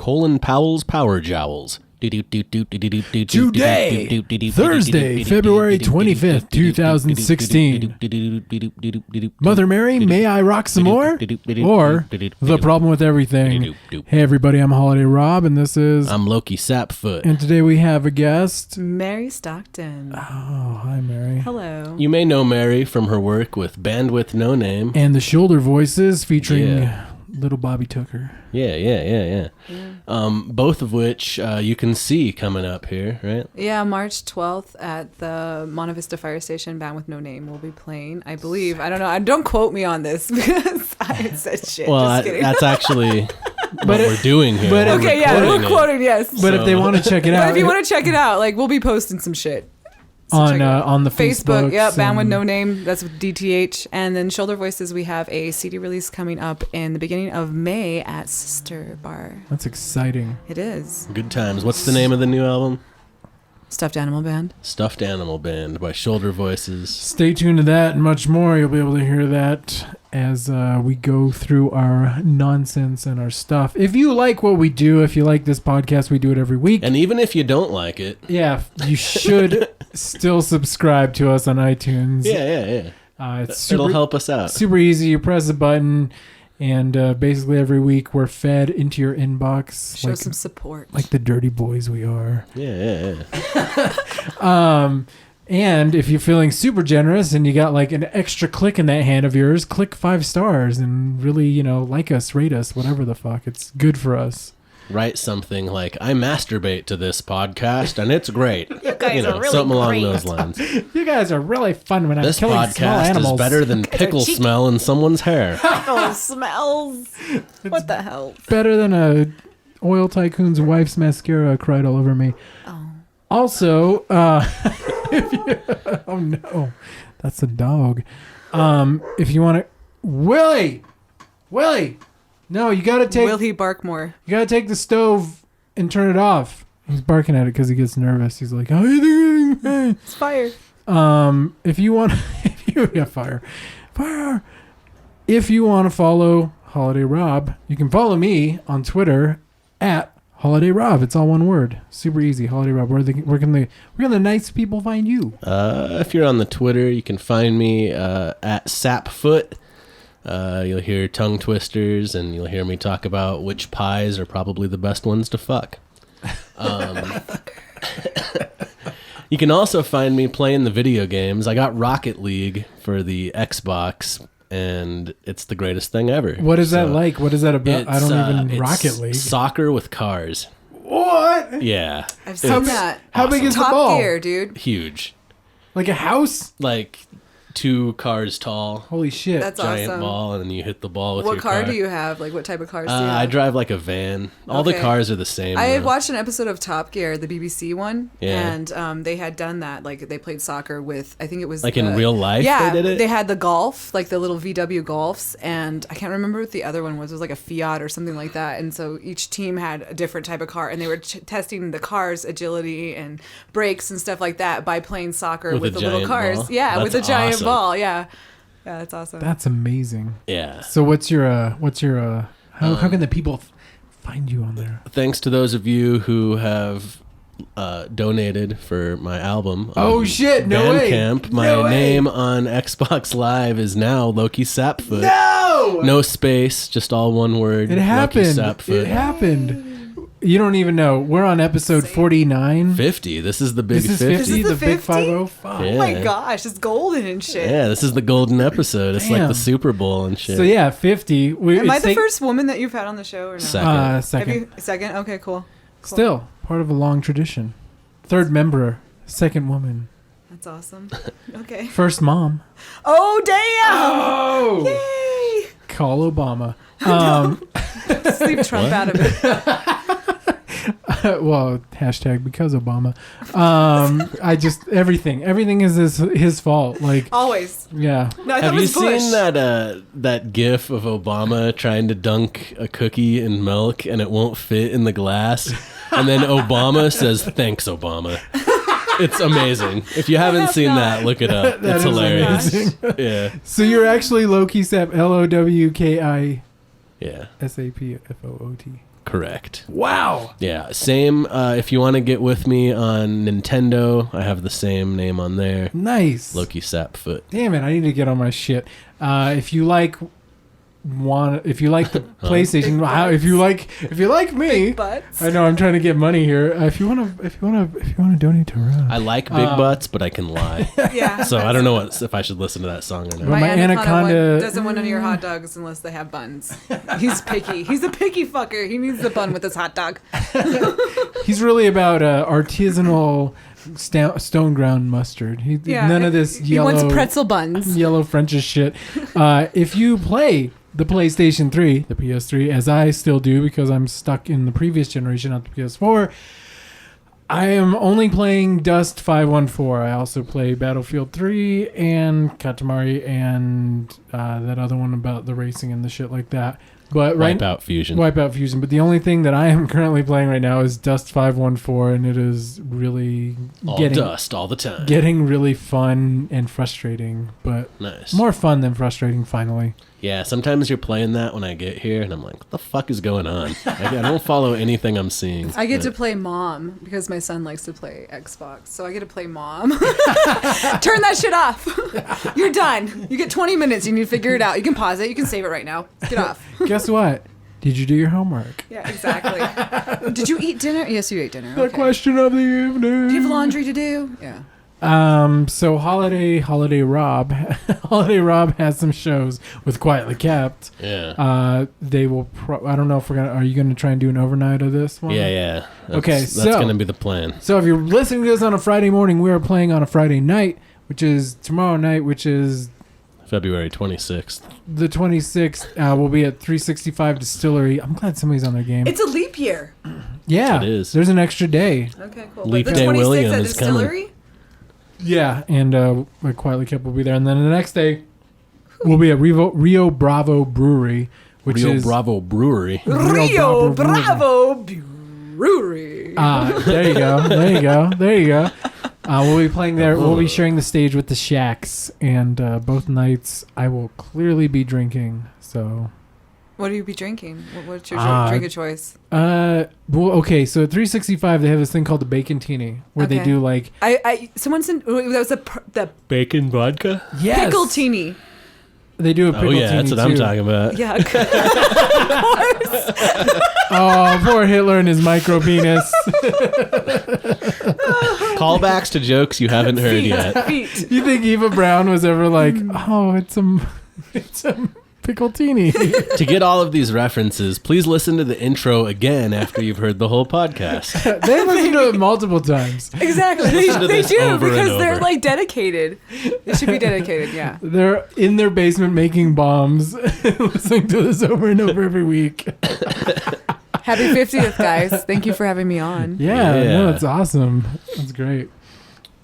Colin Powell's Power Jowls. Today, Thursday, February 25th, 2016. Mother Mary, may I rock some more? Or The Problem with Everything. Hey everybody, I'm Holiday Rob, and this is... I'm Loki Sapfoot. And today we have a guest. Mary Stockton. Oh, hi Mary. Hello. You may know Mary from her work with Bandwidth No Name. And the Shoulder Voices featuring Little Bobby Tucker. Yeah. Both of which you can see coming up here, right? Yeah, March 12th at the Monte Vista Fire Station, Band with No Name will be playing, I believe. I don't know. Don't quote me on this because I said shit. Well, Just kidding. that's actually what we're doing here. But we're quoting, yes. But if they want to check it out. But if you want to check it out, like, we'll be posting some shit. So on the Facebook. Yep, Band with No Name. That's with DTH. And then Shoulder Voices, we have a CD release coming up in the beginning of May at Sister Bar. That's exciting. It is. Good times. What's the name of the new album? Stuffed Animal Band. Stuffed Animal Band by Shoulder Voices. Stay tuned to that and much more. You'll be able to hear that as we go through our nonsense and our stuff. If you like what we do, if you like this podcast, we do it every week. And even if you don't like it. Yeah, you should still subscribe to us on iTunes. Yeah. It'll help us out. Super easy. You press a button, and basically every week we're fed into your inbox. Show some support. Like the dirty boys we are. Yeah. And if you're feeling super generous and you got like an extra click in that hand of yours, click 5 stars and really, like us, rate us, whatever the fuck. It's good for us. Write something like, I masturbate to this podcast and it's great. You guys are really something along great. those lines. You guys are really fun when I'm This killing small podcast animals. is better than pickle smell in someone's hair. Oh, smells. What the hell? Better than a oil tycoon's wife's mascara cried all over me. Oh. Also, oh no, that's a dog. If you want to, Willie, no, you gotta take. Will he bark more? You gotta take the stove and turn it off. He's barking at it because he gets nervous. He's like, "How are you doing?" It's fire. If you want, fire. If you want to follow Holiday Rob, you can follow me on Twitter at Holiday Rob. It's all one word. Super easy. Holiday Rob. Where can the nice people find you? If you're on the Twitter, you can find me at Sapfoot. You'll hear tongue twisters, and you'll hear me talk about which pies are probably the best ones to fuck. You can also find me playing the video games. I got Rocket League for the Xbox, and it's the greatest thing ever. What is that like? What is that about? I don't even Rocket League. Soccer with cars. What? Yeah. I've seen that. How big is the Top ball? Gear, dude. Huge. Like a house? Like 2 cars tall. Holy shit. That's giant awesome. ball, and then you hit the ball with What your car do you have? Like, what type of cars do you have? I drive like a van. All the Okay. cars are the same. I had though. watched an episode of Top Gear, the BBC one, Yeah. and they had done that. Like, they played soccer with, I think it was... Like in real life yeah, they did it? They had the Golf, like the little VW Golfs, and I can't remember what the other one was. It was like a Fiat or something like that, and so each team had a different type of car, and they were testing the car's agility and brakes and stuff like that by playing soccer with the little giant cars. ball? Yeah, That's with a giant awesome. ball, yeah. Yeah, that's awesome. That's amazing. Yeah. So how can the people find you on there? Thanks to those of you who have donated for my album. Oh, shit, no way. Bandcamp. My No way. name on Xbox Live is now Loki Sapfoot. No! No space, just all one word. It happened. Loki Sapfoot. It happened. You don't even know. We're on episode 49. 50. This is the big This is 50. 50, This is the the big 50? 50. Fuck. Yeah. Oh my gosh, it's golden and shit. Yeah, this is the golden episode. It's like Damn. the Super Bowl and shit. So yeah, 50. Am I the first woman that you've had on the show or no? Second. Second. Have you, second? Okay, cool. Still part of a long tradition. Third member, second woman, That's awesome. Okay. first mom. Oh, damn! Oh! Yay! Call Obama. Just leave Trump out of it. Well, hashtag because Obama. Everything is his fault. Like, Always. yeah. No, I thought Have it you was Bush. seen that gif of Obama trying to dunk a cookie in milk and it won't fit in the glass? And then Obama says, "Thanks, Obama." It's amazing. If you haven't seen that, look it up. That It's is hilarious. amazing. Yeah. So you're actually Loki Sap, LOWKI Yeah. SAPFOOT. Correct. Wow. Yeah, same. If you want to get with me on Nintendo, I have the same name on there. Nice. Loki Sapfoot. Damn it! I need to get on my shit. If you like the PlayStation, if you like me, Big butts. I know I'm trying to get money here. If you want to donate to Rob, I like big butts, but I can lie. Yeah. So I don't know if I should listen to that song or not. My anaconda doesn't want none of your hot dogs unless they have buns. He's picky. He's a picky fucker. He needs the bun with his hot dog. he's really about artisanal stone ground mustard. None of this yellow. He wants pretzel buns. Yellow French's shit. If you play the PlayStation 3, the PS3, as I still do because I'm stuck in the previous generation, not the PS4, I am only playing Dust 514. I also play Battlefield 3 and Katamari and that other one about the racing and the shit like that. But Wipeout Fusion. But the only thing that I am currently playing right now is Dust 514, and it is really dust all the time. Getting really fun and frustrating, but Nice. more fun than frustrating finally. Yeah, sometimes you're playing that when I get here, and I'm like, what the fuck is going on? I don't follow anything I'm seeing. I get to play Mom because my son likes to play Xbox. So I get to play Mom. Turn that shit off. You're done. You get 20 minutes. You need to figure it out. You can pause it. You can save it right now. Get off. Guess what? Did you do your homework? Yeah, exactly. Did you eat dinner? Yes, you ate dinner. The question of the evening. Do you have laundry to do? Yeah. So Holiday Rob has some shows with Quietly Kept. Yeah. They will. I don't know if are you gonna try and do an overnight of this one? Yeah. That's so gonna be the plan. So if you're listening to this on a Friday morning, we are playing on a Friday night, which is tomorrow night, which is February 26th. the 26th. We'll be at 365 Distillery. I'm glad somebody's on their game. It's a leap year. Yeah, It is. There's an extra day. Okay, cool. Leap But Day the 26th William at is coming. Distillery? Yeah, and Quietly Kept will be there, and then the next day we'll be at Rio Bravo Brewery, which Rio is Bravo Brewery. Rio Bravo Brewery. There you go. We'll be playing there. We'll be sharing the stage with the Shacks, and both nights I will clearly be drinking. So, What do you be drinking? What's your drink of choice? well, okay. So at 365 they have this thing called the Bacon Teeny, where they Okay. do like Someone sent that was the Bacon vodka? yes, pickle teeny. They do a pickle Oh, yeah, teeny that's what too. I'm talking about. Yeah. Oh, poor Hitler and his micro penis. Callbacks to jokes you haven't heard yet. Feet. You think Eva Brown was ever like, oh, it's a pickle teeny? To get all of these references, please listen to the intro again after you've heard the whole podcast. They listen to it multiple times. Exactly. Listen to They this do over and because they're over. like dedicated. They should be dedicated. Yeah. They're in their basement making bombs, listening to this over and over every week. Happy 50th, guys. Thank you for having me on. Yeah, Yeah. no, it's awesome. That's great.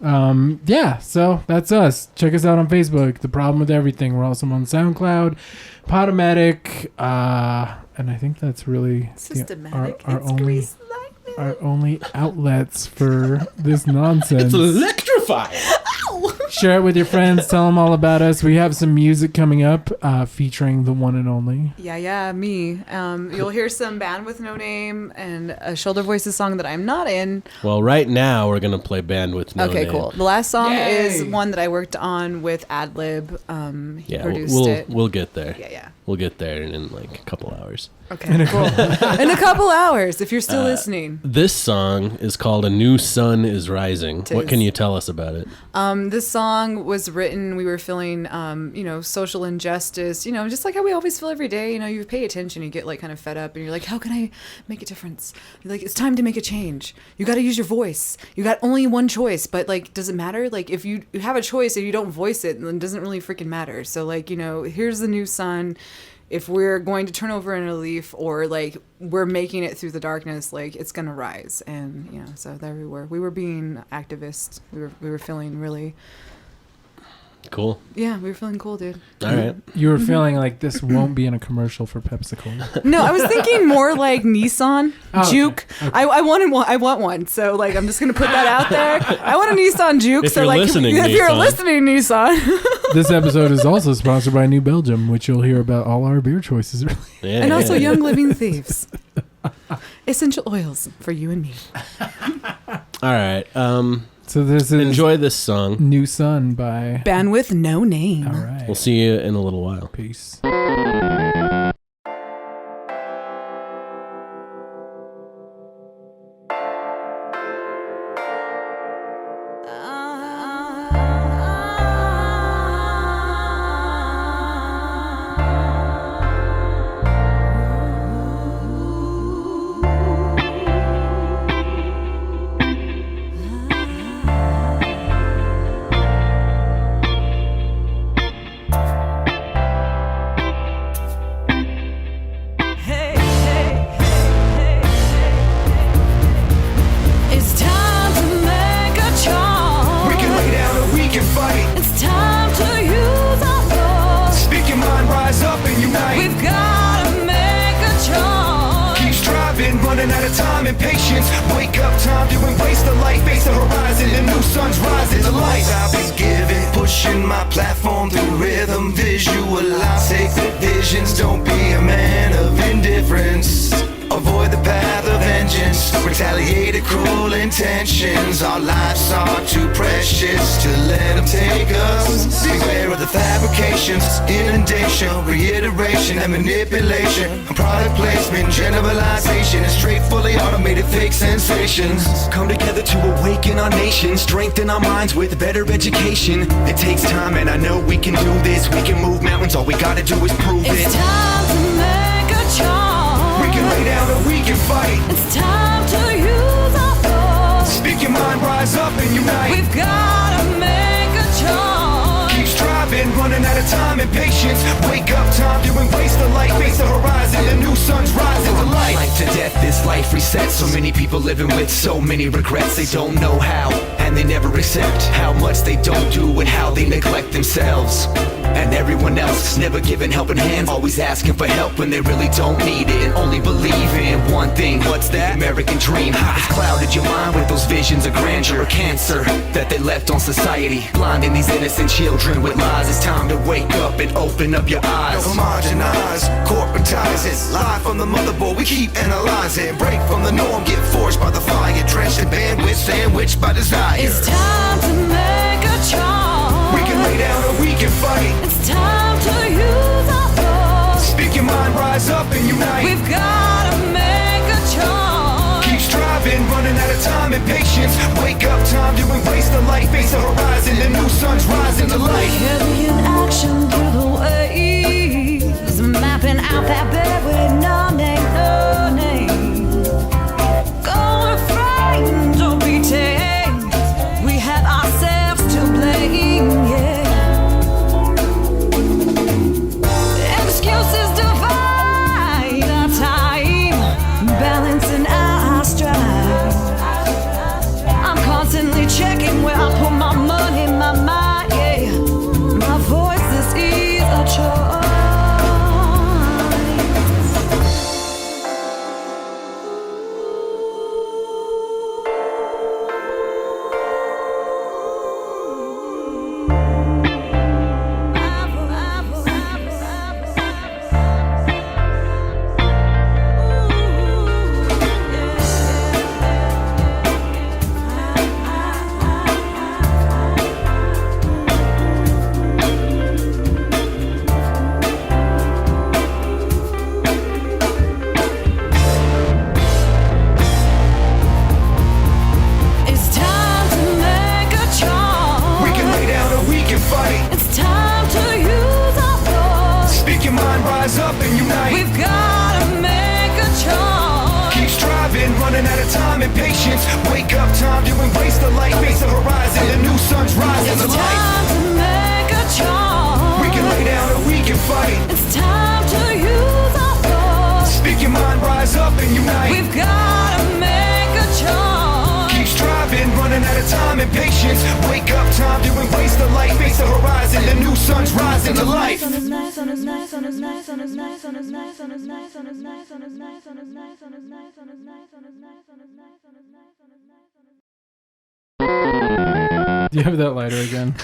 Yeah, so that's us. Check us out on Facebook, The Problem with Everything. We're also on SoundCloud, Podomatic, and I think that's really Systematic. our It's only grease lightning. our only outlets for this nonsense. It's electrifying. Share it with your friends. Tell them all about us. We have some music coming up featuring the one and only. Yeah, me. You'll hear some Band with No Name and a Shoulder Voices song that I'm not in. Well, right now we're going to play Band with No Okay, Name. cool. The last song Yay! is one that I worked on with Adlib. He Yeah, produced it. we'll get there. Yeah. We'll get there in like a couple hours. Okay, cool. In a couple hours, if you're still listening. This song is called A New Sun is Rising. It What is. can you tell us about it? This song was written, we were feeling, social injustice, just like how we always feel every day. You pay attention, you get like kind of fed up and you're like, how can I make a difference? You're like, it's time to make a change. You got to use your voice. You got only one choice, but like, does it matter? Like if you have a choice and you don't voice it, then it doesn't really freaking matter. So like, here's the new sun. If we're going to turn over in a leaf or like we're making it through the darkness, like it's going to rise. And, so there we were. We were being activists. We were feeling really, Cool. yeah, we were feeling cool, dude. All right. You were feeling like this won't be in a commercial for Pepsi Cola. No, I was thinking more like Nissan, Oh, okay. Juke. Okay. I want one. So like, I'm just going to put that out there. I want a Nissan Juke. If so you're like, listening, if you're Nissan. listening, Nissan. This episode is also sponsored by New Belgium, which you'll hear about all our beer choices. Yeah, And also yeah. Young Living Thieves. Essential oils for you and me. All right. So this is Enjoy this song. New Sun by Band with no name. All right. We'll see you in a little while. Peace. It's time to make a charm. We can lay down or we can fight. It's time to use our force. Speak your mind, rise up and unite. We've gotta make a charm. Keep striving, running out of time and patience. Wake up, time to embrace the light. Face the horizon, the new sun's rising. The light I've been given, pushing my platform through rhythm. Visualize sacred visions. Don't be a man of indifference. Avoid the path of vengeance. Retaliated cruel intentions. Our lives are too precious to let them take us. Beware of the fabrications, inundation, reiteration and manipulation. Product placement, generalization, and straight fully automated fake sensations. Come together to awaken our nation, strengthen our minds with better education. It takes time and I know we can do this. We can move mountains, all we gotta do is prove it. It's time to make a charm. We can lay down or we can fight. It's time to use our force. Speak your mind, rise up and unite. We've gotta make a charm. Keep striving, running out of time and patience. Wake up, time to embrace the light. Face the horizon, the new sun's rising to light. Life to death, this life resets. So many people living with so many regrets. They don't know how, and they never accept how much they don't do and how they neglect themselves. And everyone else, never giving helping hands, always asking for help when they really don't need it. And only believe in one thing, what's that? American dream. It's clouded your mind with those visions of grandeur, cancer that they left on society, blinding these innocent children with lies. It's time to wake up and open up your eyes. Don't homogenize, corporatize it. Lie from the motherboard, we keep analyzing. Break from the norm, get forged by the fire. Drenched in bandwidth, sandwiched by desire. It's time to make a charm. We can lay down or we can fight. It's time to use our force. Speak your mind, rise up and unite. We've gotta make a charm. Keep striving, running out of time and patience. Wake up, time to embrace the light. Face the horizon, the new sun's rising to light. Heavy in action through the waves, mapping out that bed with no name, no name. Go refrain, don't be tamed. We have ourselves to blame, yeah. Excuses divide our time, balancing our stride. I'm constantly checking where I put my money, my mind, yeah. My voice, this is a choice. rise up and unite. We've gotta make a charge. Keep striving, running out of time and patience. Wake up, time to embrace the light. Face the horizon, the new sun's rising. It's The light. time to make a charge. We can lay down or we can fight. It's time to use our force. Speak your mind, rise up and unite. We've gotta make a charge. Keep striving, running out of time and patience. Wake up, time to embrace the light. Face the horizon, the new sun's rising to life. Do you have that lighter again?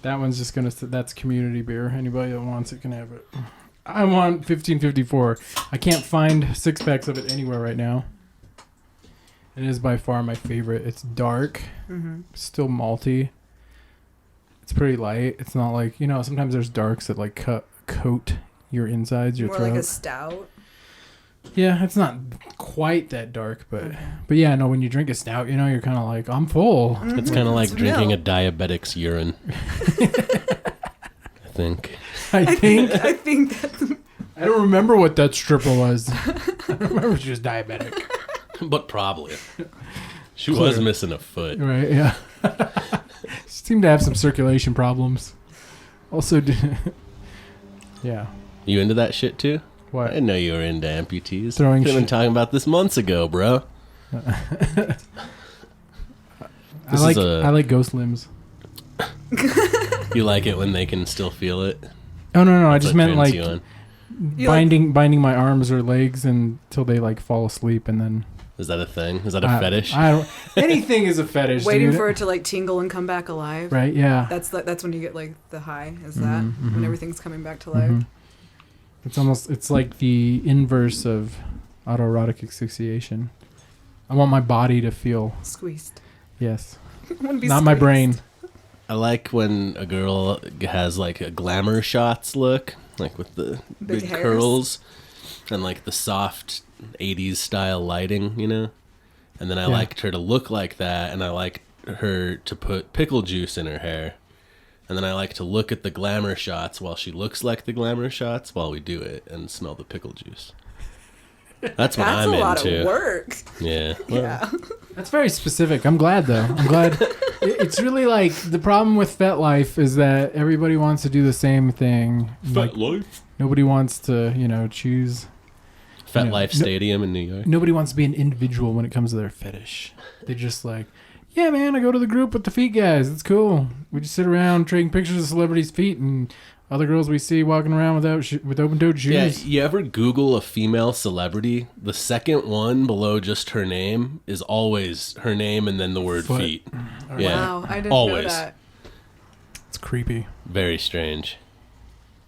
That one's just gonna. That's community beer. Anybody that wants it can have it. I want 1554. I can't find 6-packs of it anywhere right now. It is by far my favorite. It's dark, still malty. It's pretty light. It's not like, sometimes there's darks that like coat your insides, your More throat. like a stout. Yeah, it's not quite that dark, but yeah, no, when you drink a stout, you're kind of like, I'm full. It's kind of like drinking a diabetic's urine. I think. I think that I don't remember what that stripper was. I don't remember she was diabetic. But probably. She was missing a foot. Right, yeah. She seemed to have some circulation problems. Also, yeah. You into that shit too? What? I didn't know you were into amputees. Throwing Could have been shit. talking about this months ago, bro. I like ghost limbs. You like it when they can still feel it? Oh no, I That's just what meant turns like you on. binding my arms or legs until they like fall asleep, and then Is that a thing? Is that a fetish? I don't. Anything is a fetish. waiting dude. for it to like tingle and come back alive. Right? Yeah. That's when you get like the high. Is that when everything's coming back to life? It's like the inverse of autoerotic asphyxiation. I want my body to feel. Squeezed. Yes. I wanna be Not my squeezed. brain. I like when a girl has like a glamour shots look, like with the Big big hairs. curls and like the soft 80s style lighting, And then I Yeah. liked her to look like that, and I like her to put pickle juice in her hair. And then I like to look at the glamour shots while she looks like the glamour shots while we do it and smell the pickle juice. That's what That's I'm a lot into. of work. Yeah. Well, Yeah. That's very specific. I'm glad though. I'm glad. It's really like the problem with FetLife is that everybody wants to do the same thing. Like, Life. nobody wants to, choose. Fat Yeah. Life No- Stadium in New York. Nobody wants to be an individual when it comes to their fetish. They just like, yeah, man, I go to the group with the feet guys. It's cool. We just sit around trading pictures of celebrities' feet and other girls we see walking around with open-toed Yeah, shoes. you ever Google a female celebrity? The second one below just her name is always her name and then the word Foot. feet. Yeah, Wow, I didn't always. know that. It's creepy. Very strange.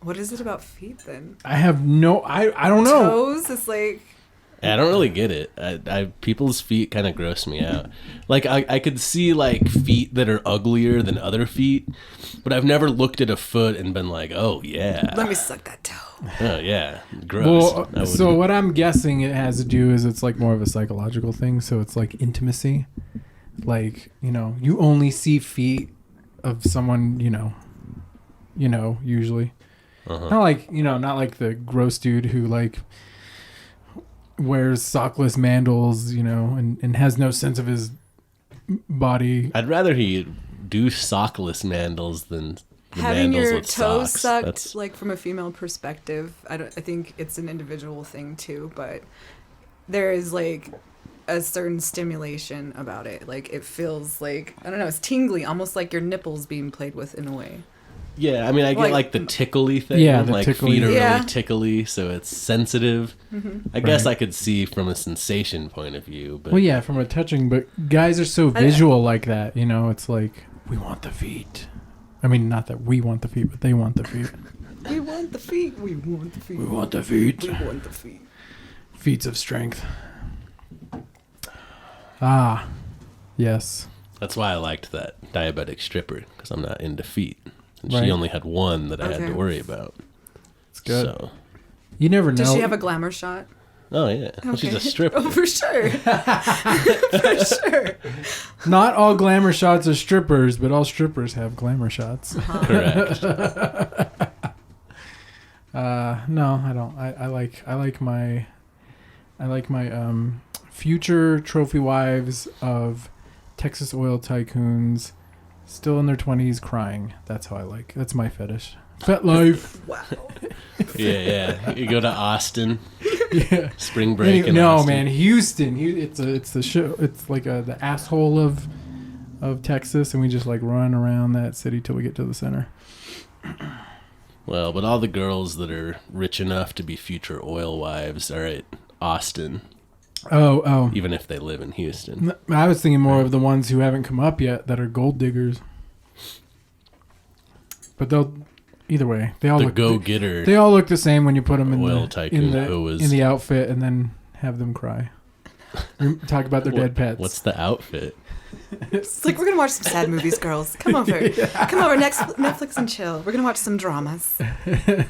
What is it about feet then? I have no. I don't know. Toes? It's like I don't really get it. I people's feet kind of gross me out. Like I could see like feet that are uglier than other feet, but I've never looked at a foot and been like, oh yeah, let me suck that toe. oh yeah, gross. Well, I so wouldn't- what I'm guessing it has to do is it's like more of a psychological thing. So it's like intimacy. Like, you only see feet of someone, usually. Not like, not like the gross dude who like wears sockless mandals, and has no sense of his body. I'd rather he do sockless mandals than the Having mandals your with toes socks. sucked, That's- like from a female perspective, I think it's an individual thing too, but there is like a certain stimulation about it. Like it feels like, I don't know, it's tingly, almost like your nipples being played with in a way. Yeah, I mean, I get Like- like the tickly thing. Yeah, the like tickly. feet are Yeah. really tickly, so it's sensitive. I guess I could see from a sensation point of view, but Well, yeah, from a touching, but guys are so visual like that, It's like, we want the feet. I mean, not that we want the feet, but they want the feet. We want the feet. We want the feet. We want the feet. We want the feet. Feats of strength. Ah, yes. that's why I liked that diabetic stripper, because I'm not into feet. And Right. she only had one that I had Okay. to worry about. It's good. So, You never know. Does she have a glamour shot? oh yeah, well, she's a Okay. stripper. Oh, for sure. For sure. Not all glamour shots are strippers, but all strippers have glamour shots. Correct. No, I don't. I like my future trophy wives of Texas oil tycoons, still in their 20s, crying. That's how I like. That's my fetish. FetLife. Wow. Yeah. You go to Austin, Yeah. spring break. In No, Austin. man, Houston. It's the show. It's like the asshole of Texas, and we just like run around that city till we get to the center. Well, but all the girls that are rich enough to be future oil wives are at Austin, Oh. even if they live in Houston. I was thinking more of the ones who haven't come up yet that are gold diggers. But either way, they all The look go-getter. They all look the same when you put them Oil in tycoon who was- the outfit and then have them cry. Talk about their dead pets. What's the outfit? It's like, we're going to watch some sad movies, girls. Come over. Come over, Netflix and chill. We're going to watch some dramas.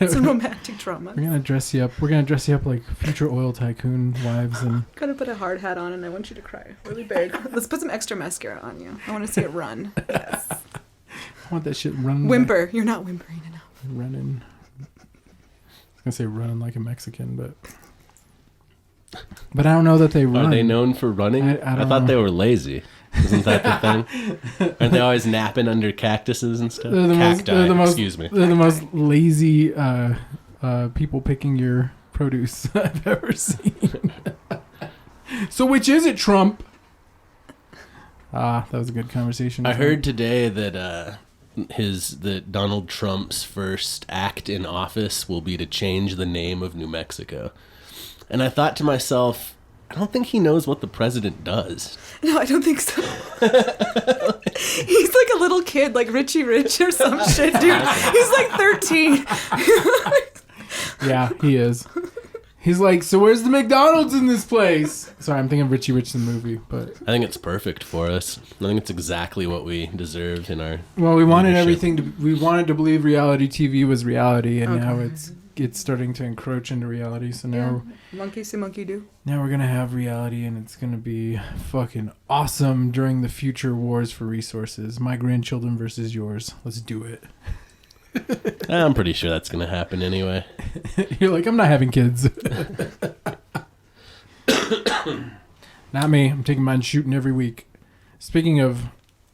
Some romantic dramas. We're gonna dress you up. We're gonna dress you up like future oil tycoon wives, and Gotta put a hard hat on, and I want you to cry really big. Let's put some extra mascara on you. I want to see it run. Yes. I want that shit running. Whimper. You're not whimpering enough. Running. I was gonna say running like a Mexican, but I don't know that they run. Are they known for running? I don't thought know. they were lazy. Isn't that the thing? Aren't they always napping under cactuses and stuff? Cacti, excuse me. They're the most lazy people picking your produce I've ever seen. So which is it, Trump? That was a good conversation. I heard today that that Donald Trump's first act in office will be to change the name of New Mexico. And I thought to myself, I don't think he knows what the president does. No, I don't think so. He's like a little kid, like Richie Rich or some shit, dude. He's like 13. Yeah, he is. He's like, so where's the McDonald's in this place? Sorry, I'm thinking of Richie Rich the movie, but I think it's perfect for us. I think it's exactly what we deserved in our. well, we wanted leadership. everything to. We wanted to believe reality TV was reality, and Okay. now it's starting to encroach into reality. So now. Yeah. Monkey see, monkey do. Now we're gonna have reality, and it's gonna be fucking awesome during the future wars for resources. My grandchildren versus yours. Let's do it. I'm pretty sure that's going to happen anyway. You're like, I'm not having kids. Not me. I'm taking mine shooting every week. Speaking of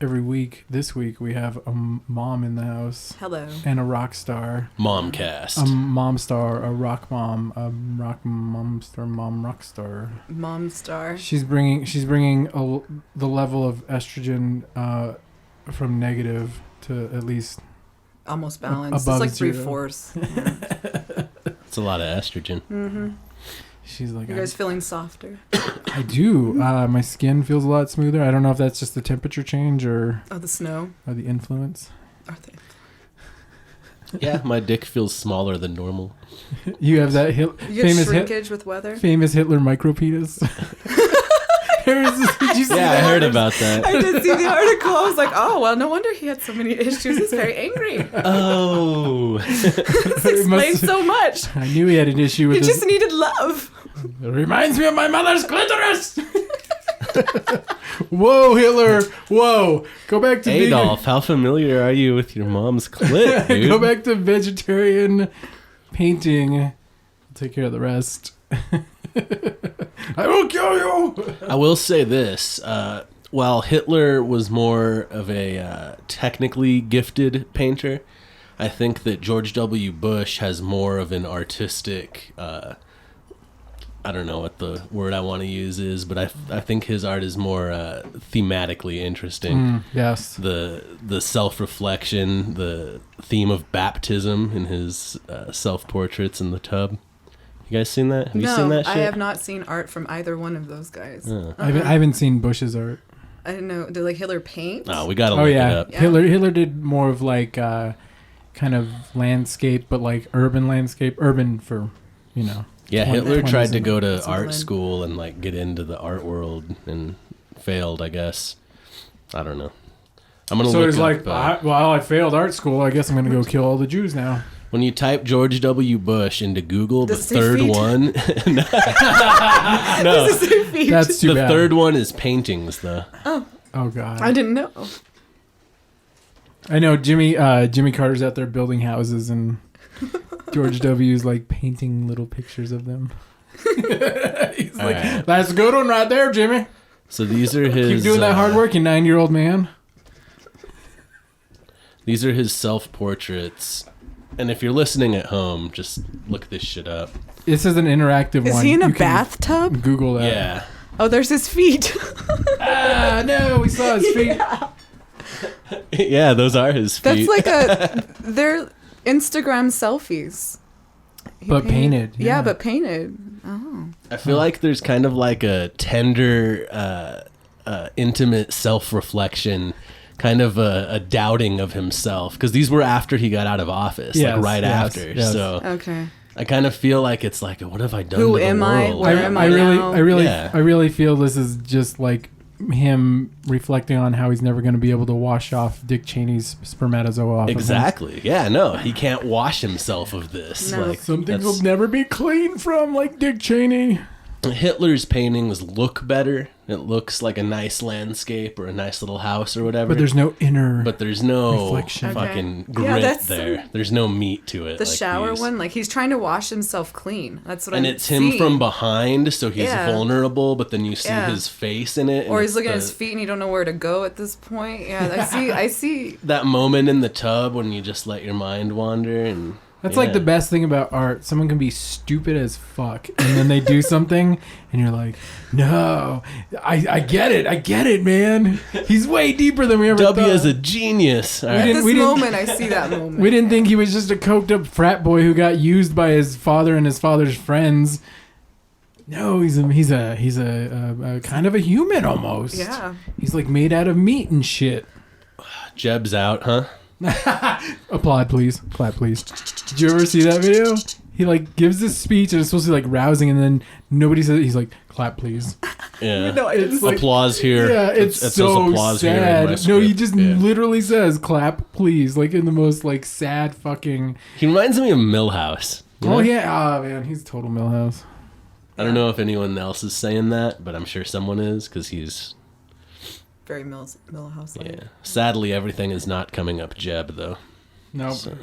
every week, this week we have a mom in the house Hello. and a rock star. Momcast. A mom star, a rock mom, a rock mom star, mom rock star. Mom star. She's bringing the level of estrogen from negative to at least Almost balanced. above It's like 0. 3/4. It's a lot of estrogen. Mm-hmm. She's like, You guys feeling softer? I do. My skin feels a lot smoother. I don't know if that's just the temperature change or Oh, the snow. the influence. Are they? Yeah, my dick feels smaller than normal. You have that You get famous shrinkage with weather? famous Hitler micropenis. Did you see Yeah, I that? heard about that. I did see the article. I was like, oh, well, no wonder he had so many issues. He's very angry. Oh. This explains so much. I knew he had an issue with He this. just needed love. It reminds me of my mother's clitoris. Whoa, Hitler! Whoa! Go back to Adolf, how familiar are you with your mom's clit, dude? Go back to vegetarian painting. I'll take care of the rest. I will kill you. I will say this. While Hitler was more of a technically gifted painter, I think that George W. Bush has more of an artistic... I don't know what the word I want to use is, but I think his art is more thematically interesting. Yes. The self-reflection, the theme of baptism in his self-portraits in the tub. You guys seen that? Have you seen that shit? I have not seen art from either one of those guys. I haven't seen Bush's art. I didn't know. Did like Hitler paint? Oh, we gotta Oh look it yeah. up. Yeah. Hitler did more of like kind of landscape, but like urban landscape, urban for Yeah, 20 Hitler tried to 20s go to That's a art blend. school and like get into the art world and failed, I guess. I don't know. I'm gonna So look he's up, like, I failed art school. I guess I'm gonna go kill all the Jews now. when you type George W. Bush into Google, Does the it say third feet? one. No, This is their feet. That's too the bad. third one is paintings, though. Oh god. I didn't know. I know Jimmy Carter's out there building houses and George W's like painting little pictures of them. He's All like, right. that's a good one right there, Jimmy. So these are his. Keep doing that hard work, you 9-year-old man. These are his self-portraits. And if you're listening at home, just look this shit up. This is an interactive Is one. he in a You can bathtub? Google that. Yeah. Oh, there's his feet. No, we saw his feet. Yeah, those are his feet. That's like they're Instagram selfies. He But painted, Yeah, yeah. but painted. Oh. I feel like there's kind of like a tender, intimate self-reflection kind of a doubting of himself, because these were after he got out of office, Yes, like right yes, after. yes. So Okay. I kind of feel like it's like, what have I done Who to the am I? world? Where am I now? I really feel this is just like him reflecting on how he's never going to be able to wash off Dick Cheney's spermatozoa off Exactly. Yeah, no, he can't wash himself of this. No. Like, Something that's- will never be clean from, like Dick Cheney. Hitler's paintings look better. It looks like a nice landscape or a nice little house or whatever. But there's no inner... But there's no reflection. fucking Okay. grit Yeah, that's- there. There's no meat to it. The like shower these. one, like he's trying to wash himself clean. That's what And I'm it's him seeing. from behind, so he's Yeah. vulnerable, but then you see Yeah. his face in it. and Or he's it's looking at the- his feet and you don't know where to go at this point. Yeah, I see. that moment in the tub when you just let your mind wander. And That's like the best thing about art. Someone can be stupid as fuck, and then they do something, and you're like, no, I get it, man. He's way deeper than we ever W thought. is a genius. All At right. this we didn't- moment, I see that moment. We didn't think he was just a coked up frat boy who got used by his father and his father's friends. No, he's a kind of a human almost. Yeah. He's like made out of meat and shit. Jeb's out, huh? Applaud, please. Clap, please. Did you ever see that video? He like gives this speech and it's supposed to be like rousing, and then nobody says. He's like, clap, please. Yeah. No, I didn't. It's like- Applause here. Yeah, it's it says so applause here in my sad. No, script. he just Yeah. literally says, clap, please, like in the most like sad fucking. He reminds me of Millhouse. you know? Oh yeah, oh man, he's total Millhouse. I don't know if anyone else is saying that, but I'm sure someone is, because he's... Very Millhouse. Yeah. Sadly, everything is not coming up Jeb, though. Nope. So.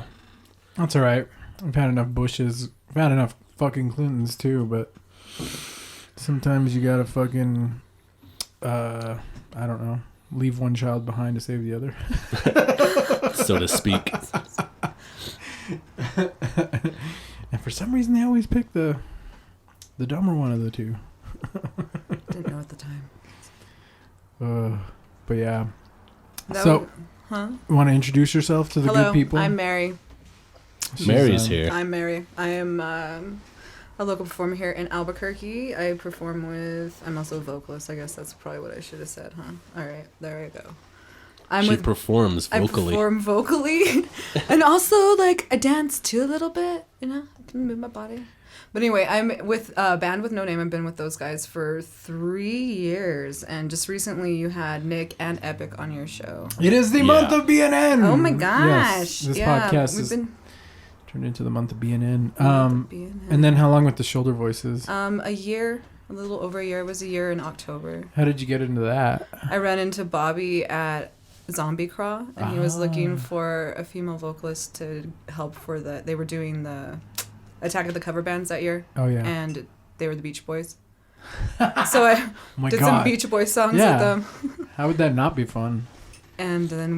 That's all right. We've had enough Bushes. We've had enough fucking Clintons too, but sometimes you gotta fucking, I don't know, leave one child behind to save the other. So to speak. And for some reason, they always pick the dumber one of the two. Didn't know at the time. But yeah. That So, was- huh? You want to introduce yourself to the Hello, good people? I'm Mary. She's, Mary's here. I'm Mary. I am a local performer here in Albuquerque. I perform with. I'm also a vocalist. I guess that's probably what I should have said, huh? All right, there I go. She performs vocally. I perform vocally, and also like I dance too a little bit. You know, I can move my body. But anyway, I'm with a band with no name. I've been with those guys for 3 years, and just recently you had Nick and Epic on your show. It is the Yeah. month of BNN. Oh my gosh! Yes, this podcast we've is been turned into the month of BNN. BNN. And then how long with the shoulder voices? A year, a little over a year. It was a year in October. How did you get into that? I ran into Bobby at Zombie Craw, and he was Ah. looking for a female vocalist to help for the. They were doing the Attack of the Cover Bands that year, Oh yeah. and they were the Beach Boys. So I Oh my did god. some Beach Boys songs Yeah. with them, How would that not be fun? and then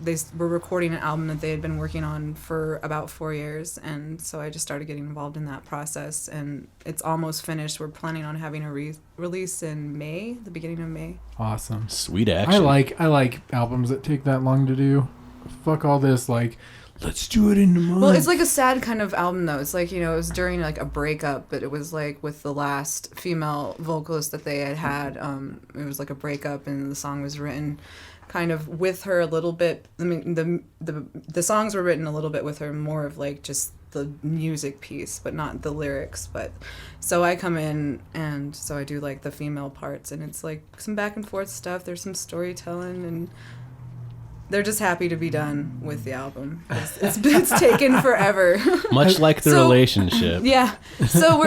they were recording an album that they had been working on for about 4 years, and so I just started getting involved in that process, and it's almost finished. We're planning on having a release in May, the beginning of May. Awesome. Sweet action. I like albums that take that long to do. Fuck all this like, let's do it in a month. Well, it's like a sad kind of album though. It's like, you know, it was during like a breakup, but it was like with the last female vocalist that they had. It was like a breakup, and the song was written kind of with her a little bit. I mean, the songs were written a little bit with her, more of like just the music piece, but not the lyrics. But so I come in, and so I do like the female parts, and it's like some back and forth stuff. There's some storytelling, and they're just happy to be done with the album. It's taken forever. Much like the So- relationship. Yeah. So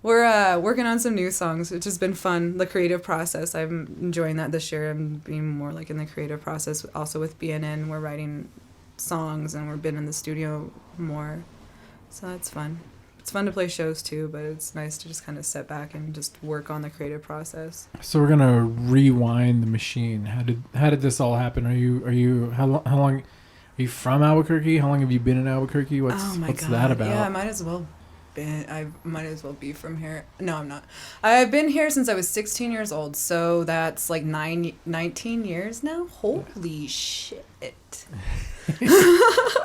we're working on some new songs, which has been fun. The creative process, I'm enjoying that this year. I'm being more like in the creative process. Also with BNN, we're writing songs, and we've been in the studio more. So that's fun. It's fun to play shows too, but it's nice to just kind of sit back and just work on the creative process. So we're gonna rewind the machine. How did this all happen? Are you how long? Are you from Albuquerque? How long have you been in Albuquerque? What's that about? Yeah, I might as well. I might as well be from here. No, I'm not. I've been here since I was 16 years old, so that's like 19 years now. Holy shit.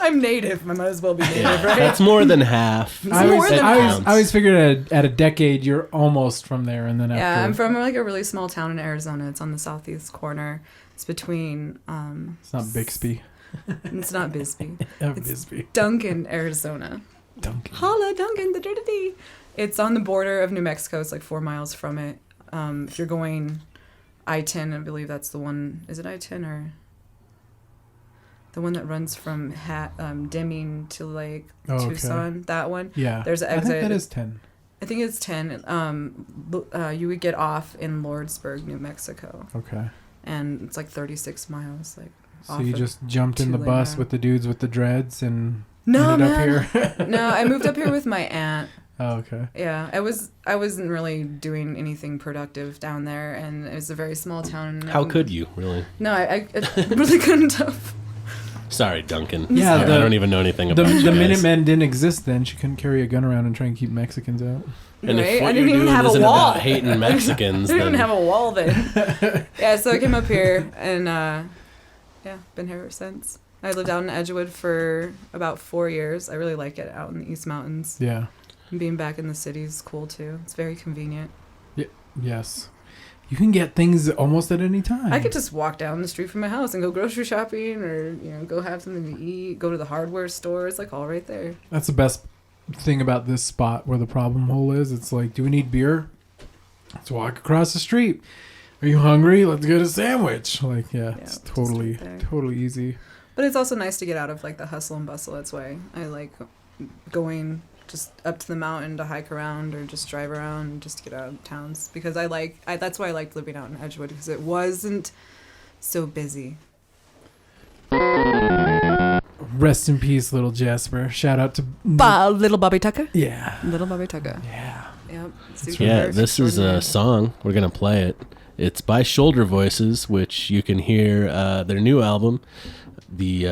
I'm native. I might as well be native, right? That's more than half. I Counts. always figured at a decade you're almost from there, and then after. Yeah, I'm from like a really small town in Arizona. It's on the southeast corner. It's between. It's not Bixby. It's not Bisbee. It's Bisbee. Duncan, Arizona. Duncan. Holla, Duncan, the dirty D. It's on the border of New Mexico. It's like 4 miles from it. If you're going I-10, I believe that's the one. Is it I-10 or the one that runs from Deming to like Tucson? That one. Yeah. There's an exit. I think that is 10. I think it's 10. You would get off in Lordsburg, New Mexico. Okay. And it's like 36 miles. Like. So you just jumped in the bus with the dudes with the dreads and no, ended man. up here? No, I moved up here with my aunt. Oh, okay. Yeah, I wasn't really doing anything productive down there, and it was a very small town. How could you, really? No, I really couldn't have. Sorry, Duncan. Yeah, I don't even know anything about the you guys. Minutemen didn't exist then. She couldn't carry a gun around and try and keep Mexicans out. And Right? if what I didn't you're even doing have a isn't wall. about hating Mexicans, I didn't then have a wall then. Yeah, so I came up here, and yeah, been here ever since. I lived out in Edgewood for about 4 years. I really like it out in the East Mountains. Yeah. And being back in the city is cool too. It's very convenient. Yeah. Yes. You can get things almost at any time. I could just walk down the street from my house and go grocery shopping, or go have something to eat. Go to the hardware store. It's like all right there. That's the best thing about this spot where the problem hole is. It's like, do we need beer? Let's walk across the street. Are you hungry? Let's get a sandwich. Like, yeah, it's totally easy. But it's also nice to get out of like the hustle and bustle. That's why I like going just up to the mountain to hike around or just drive around and just to get out of towns, because that's why I liked living out in Edgewood, because it wasn't so busy. Rest in peace, little Jasper. Shout out to Little Bobby Tucker. Yeah. Little Bobby Tucker. Yeah. Yep. yeah, this is a song. We're gonna play it. It's by Shoulder Voices, which you can hear their new album. The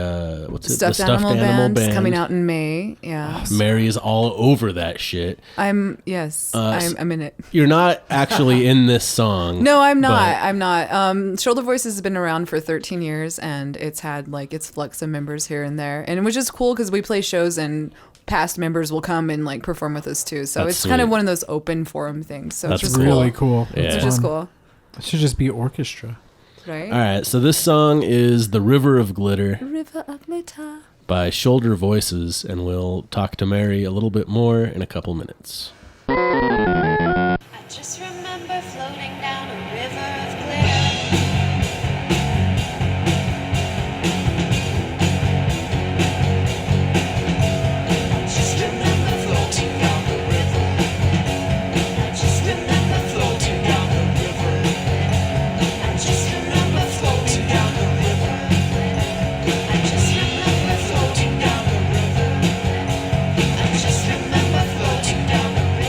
Stuffed Animal Band coming out in May. Yeah, awesome. Mary is all over that shit. I'm in it. You're not actually in this song. No, I'm not. Shoulder Voices has been around for 13 years, and it's had like its flux of members here and there, and it was just cool because we play shows and past members will come and like perform with us too. So it's kind of one of those open forum things. So that's it's just really cool. Yeah. It's just cool. It should just be orchestra. Right. All right, so this song is The River of Glitter by Shoulder Voices, and we'll talk to Mary a little bit more in a couple minutes. I just remember floating down a river of glitter. I just remember floating down the river. I just remember floating down the river. I just remember floating down the river. I just remember floating down the river. I just remember floating down the river.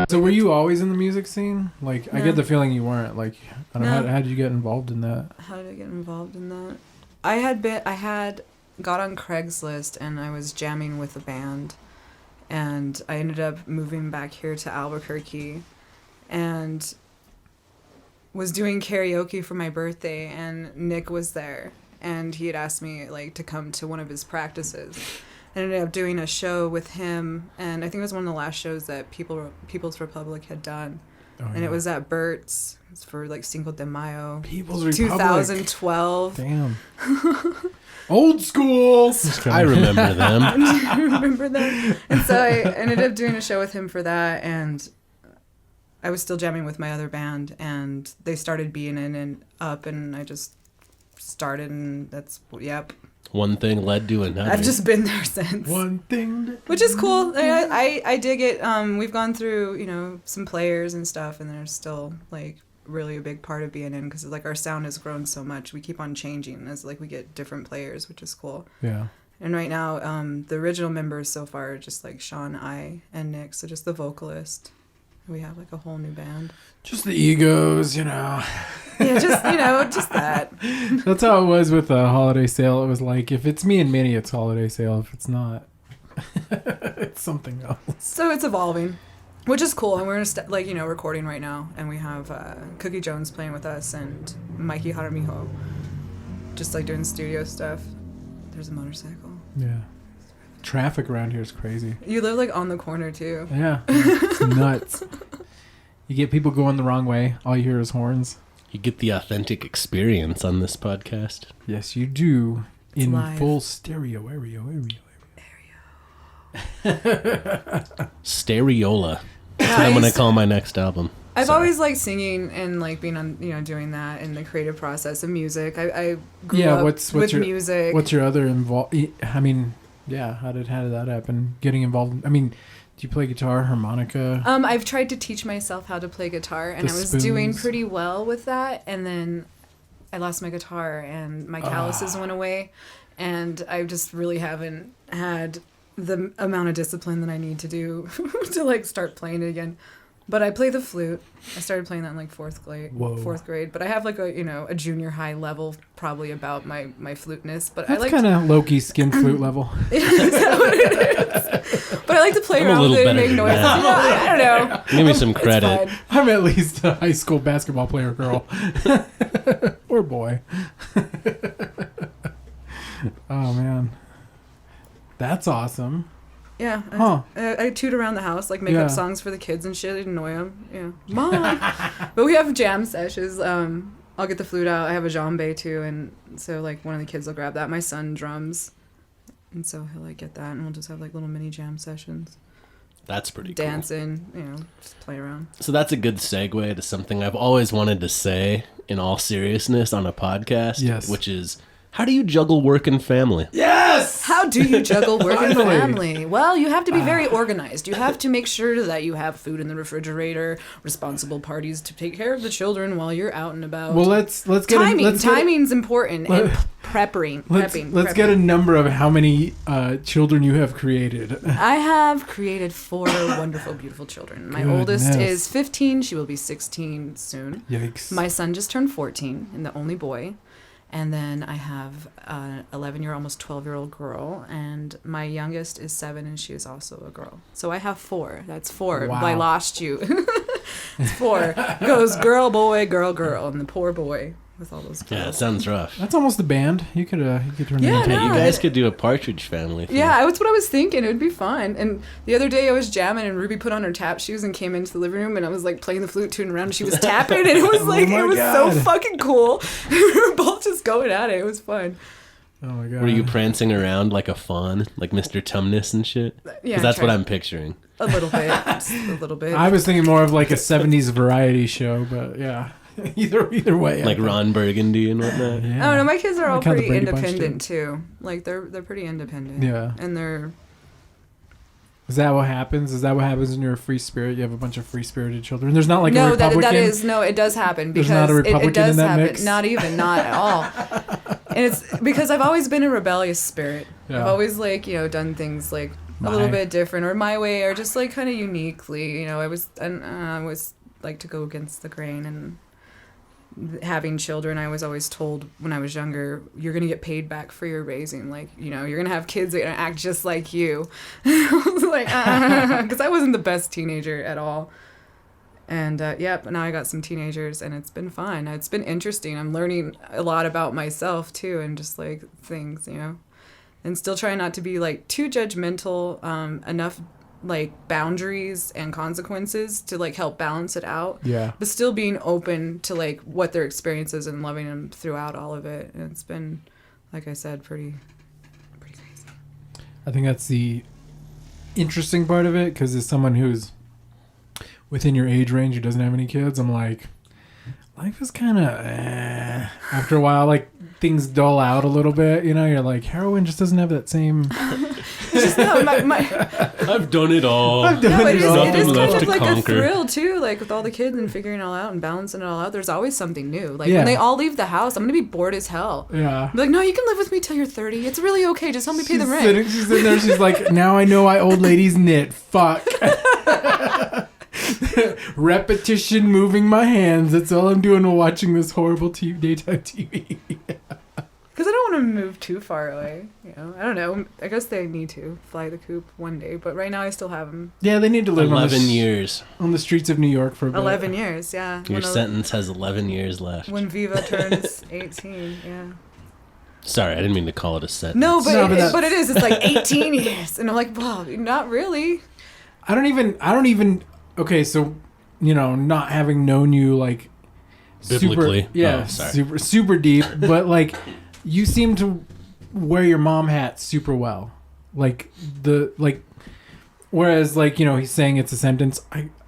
So were you always in the music scene? Like, I No. get the feeling you weren't. Like, I don't know, No. how did you get involved in that? How did I get involved in that? I had got on Craigslist and I was jamming with a band, and I ended up moving back here to Albuquerque, and was doing karaoke for my birthday, and Nick was there, and he had asked me like to come to one of his practices. I ended up doing a show with him, and I think it was one of the last shows that People's Republic had done. Oh, And yeah. it was at Bert's. It was for like Cinco de Mayo. People's Republic. 2012. Damn. Old school. I remember them. Remember that? And so I ended up doing a show with him for that, and I was still jamming with my other band, and they started being in and up, and I just started, and that's, yep. One thing led to another. I've just been there since. One thing. Which is cool. I dig it. We've gone through, some players and stuff, and they're still, like, really a big part of being in, because, like, our sound has grown so much. We keep on changing as, like, we get different players, which is cool. Yeah. And right now, the original members so far are just, like, Sean, I, and Nick, so just the vocalist. We have, like, a whole new band. Just the egos, Yeah, just that. That's how it was with the holiday sale. It was like, if it's me and Minnie, it's holiday sale. If it's not, it's something else. So it's evolving, which is cool. And we're recording right now, and we have Cookie Jones playing with us and Mikey Jaramillo, just like doing studio stuff. There's a motorcycle. Yeah. Traffic around here is crazy. You live like on the corner too. Yeah. It's nuts. You get people going the wrong way. All you hear is horns. You get the authentic experience on this podcast. Yes, you do. It's In live. full stereo. Stereola. That's what I'm going to call my next album. I've Sorry. always liked singing and like being on, doing that in the creative process of music. I grew Yeah, up what's with your music. What's your other I mean, yeah, how did that happen? Getting involved. I mean, do you play guitar, harmonica? I've tried to teach myself how to play guitar, and The I was doing spoons. pretty well with that. And then I lost my guitar, and my calluses went away, and I just really haven't had the amount of discipline that I need to do to like start playing it again. But I play the flute. I started playing that in like fourth grade. But I have like a junior high level, probably about my fluteness. But That's I like kind of low-key skin flute level. Is that what it is? But I like to play I'm a around with little it and better make than noises. that. I don't know. Give me some It's credit. fine. I'm at least a high school basketball player girl. Or boy. Oh, man. That's awesome. Yeah. Huh. I toot around the house, like make Yeah. up songs for the kids and shit, annoy them. Yeah. Mom. But we have jam sessions. I'll get the flute out. I have a djembe too, and so like one of the kids will grab that. My son drums, and so he'll like get that, and we'll just have like little mini jam sessions, That's pretty dancing, just play around. cool. So that's a good segue to something I've always wanted to say in all seriousness on a podcast. Yes. Which is, how do you juggle work and family? Yes! How do you juggle work and Finally. family? Well, you have to be very organized. You have to make sure that you have food in the refrigerator, responsible parties to take care of the children while you're out and about. Well, let's get Timing's important, and prepping. Let's get a number of how many children you have created. I have created 4 wonderful, beautiful children. My oldest Goodness. is 15. She will be 16 soon. Yikes. My son just turned 14, and the only boy. And then I have an 11-year, almost 12-year-old girl, and my youngest is 7, and she is also a girl. So I have 4. That's 4. Wow. I lost you. It's 4. Goes girl, boy, girl, girl, and the poor boy with all those girls. Yeah, it sounds rough. That's almost a band. You could turn Yeah, that into Hey, you no, guys could do a Partridge Family thing. Yeah, that's what I was thinking. It would be fun. And the other day I was jamming, and Ruby put on her tap shoes and came into the living room, and I was like playing the flute, tuning around, and she was tapping, and it was like, my it was God. so fucking cool. We were both just going at it. It was fun. Oh my god. Were you prancing around like a fawn, like Mr. Tumnus and shit? Because Yeah, that's what try- I'm picturing. A little bit. Just a little bit. I was thinking more of like a 70s variety show, but yeah. Either way. Like Ron Burgundy and whatnot. Yeah. I don't know. My kids are all Like how the pretty Brady Bunch independent did. too. Like they're pretty independent. Yeah. And they're Is that what happens? Is that what happens when you're a free spirit? You have a bunch of free spirited children. There's not like a no, Republican. it does happen There's because not a Republican it does in that happen. mix? Not at all. And it's because I've always been a rebellious spirit. Yeah. I've always done things like a little bit different, or my way, or just like kind of uniquely. You know, I was like to go against the grain, and having children, I was always told when I was younger, you're gonna get paid back for your raising. Like, you know, you're gonna have kids that are gonna act just like you. I was like, because I wasn't the best teenager at all. And but now I got some teenagers, and it's been fun. It's been interesting. I'm learning a lot about myself too, and just like things, you know, and still trying not to be like too judgmental. Enough like boundaries and consequences to like help balance it out. Yeah. But still being open to like what their experience is and loving them throughout all of it. And it's been, like I said, pretty crazy. I think that's the interesting part of it, because as someone who's within your age range who doesn't have any kids, I'm like, life is kind of after a while, like things dull out a little bit, you know. You're like, heroin just doesn't have that same It's just no, I've done it all. it is Nothing kind left of to like conquer. a thrill too, like with all the kids and figuring it all out and balancing it all out. There's always something new. Like Yeah. when they all leave the house, I'm gonna be bored as hell. Yeah. Be like, no, you can live with me till you're 30. It's really okay. Just help me pay the rent. She's sitting there, she's like, now I know why old ladies knit. Fuck. Repetition, moving my hands. That's all I'm doing while watching this horrible daytime TV. Because I don't want to move too far away. You know, I don't know. I guess they need to fly the coop one day, but right now I still have them. Yeah, they need to live 11 years. on the streets of New York for a bit. 11 years, yeah. Your When sentence has 11 years left. When Viva turns 18, yeah. Sorry, I didn't mean to call it a sentence. No, but, No, but but it is. It's like 18 years. And I'm like, well, not really. I don't even. Okay, so, you know, not having known you like Biblically. super, yeah, Oh, sorry. super deep, but like you seem to wear your mom hat super well. Whereas like, you know, he's saying it's a sentence.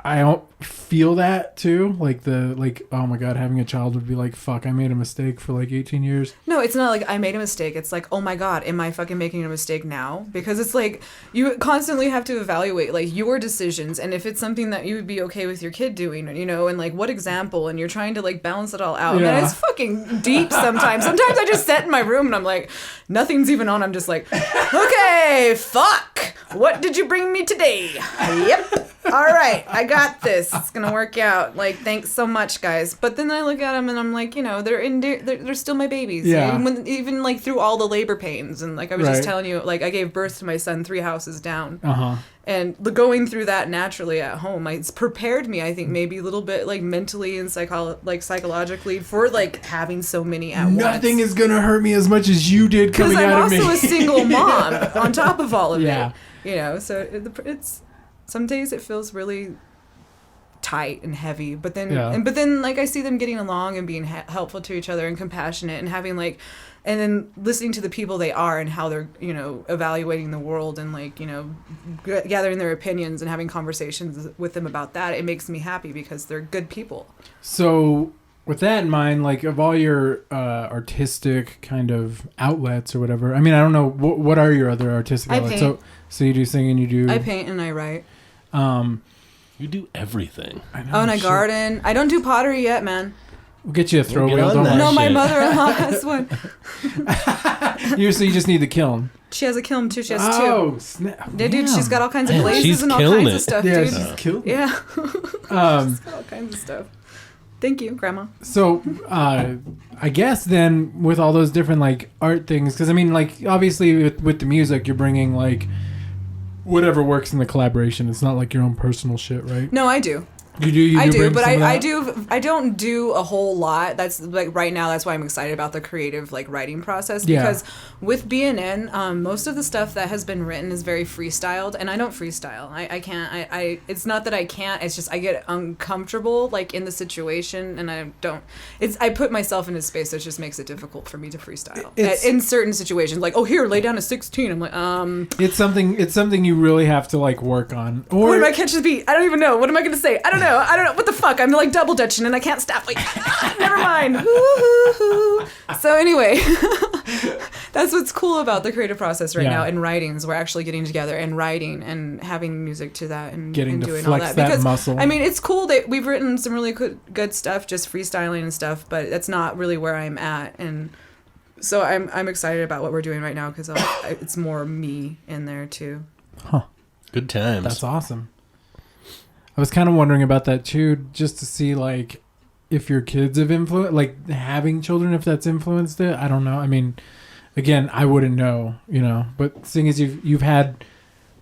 I don't feel that too. Like oh my God, having a child would be like, fuck, I made a mistake for like 18 years. No, it's not like I made a mistake. It's like, oh my God, am I fucking making a mistake now? Because it's like you constantly have to evaluate like your decisions, and if it's something that you would be okay with your kid doing, you know, and like what example, and you're trying to like balance it all out. Yeah. Man, it's fucking deep sometimes. Sometimes I just sit in my room and I'm like, nothing's even on. I'm just like, okay, fuck. What did you bring me today? Yep. All right, I got this. It's gonna work out. Like, thanks so much, guys. But then I look at them and I'm like, you know, they're still my babies. Yeah. Even like through all the labor pains, and like I was Right. just telling you, like I gave birth to my son 3 houses down. Uh-huh. And going through that naturally at home, it's prepared me, I think, maybe a little bit like mentally and psychologically for like having so many at once. Nothing is gonna hurt me as much as you did Because coming I'm out of also me. a single mom on top of all of Yeah. it. You know, so it's some days it feels really tight and heavy, but then but then like I see them getting along and being helpful to each other and compassionate and having like, and then listening to the people they are and how they're, you know, evaluating the world and like, you know, gathering their opinions and having conversations with them about that. It makes me happy because they're good people. So with that in mind, like of all your artistic kind of outlets or whatever, I mean, I don't know, what are your other artistic I outlets? paint. So you do singing, you do... I paint and I write. You do everything. I know, Oh, and I shit. garden. I don't do pottery yet, man. We'll get you a throw We'll get wheel, on don't that. worry. No, my shit. mother-in-law has one. So you just need the kiln. She has a kiln too. She has Oh, two. snap. Yeah, dude, she's got all kinds of Man, glazes she's and all killing kinds it. of stuff, Yeah, dude. she's killed. Yeah, Um, she's got all kinds of stuff. Thank you, Grandma. So, I guess then with all those different like art things, because I mean, like obviously with the music, you're bringing like whatever works in the collaboration. It's not like your own personal shit, right? No, I do. You do. I do, bring but some of I that? do. I don't do a whole lot. That's like right now. That's why I'm excited about the creative like writing process Yeah. because with BNN, most of the stuff that has been written is very freestyled, and I don't freestyle. I can't. I it's not that I can't. It's just I get uncomfortable like in the situation, and I don't. I put myself in a space that just makes it difficult for me to freestyle in certain situations. Like, oh, here, lay down a 16. I'm like, It's something you really have to like work on. Or What am I catch the beat? I don't even know. What am I going to say? I don't know. What the fuck? I'm like double dutching and I can't stop. Like, never mind. Hoo-hoo-hoo. So anyway, that's what's cool about the creative process right now in writing is we're actually getting together and writing and having music to that and Getting and to doing flex all that. that Because muscle. I mean, it's cool that we've written some really good stuff, just freestyling and stuff, but that's not really where I'm at. And so I'm excited about what we're doing right now because it's more me in there too. Huh. Good times. That's awesome. I was kind of wondering about that too, just to see like if your kids have influenced, like having children, if that's influenced it. I don't know. I mean, again, I wouldn't know, you know. But seeing as you've had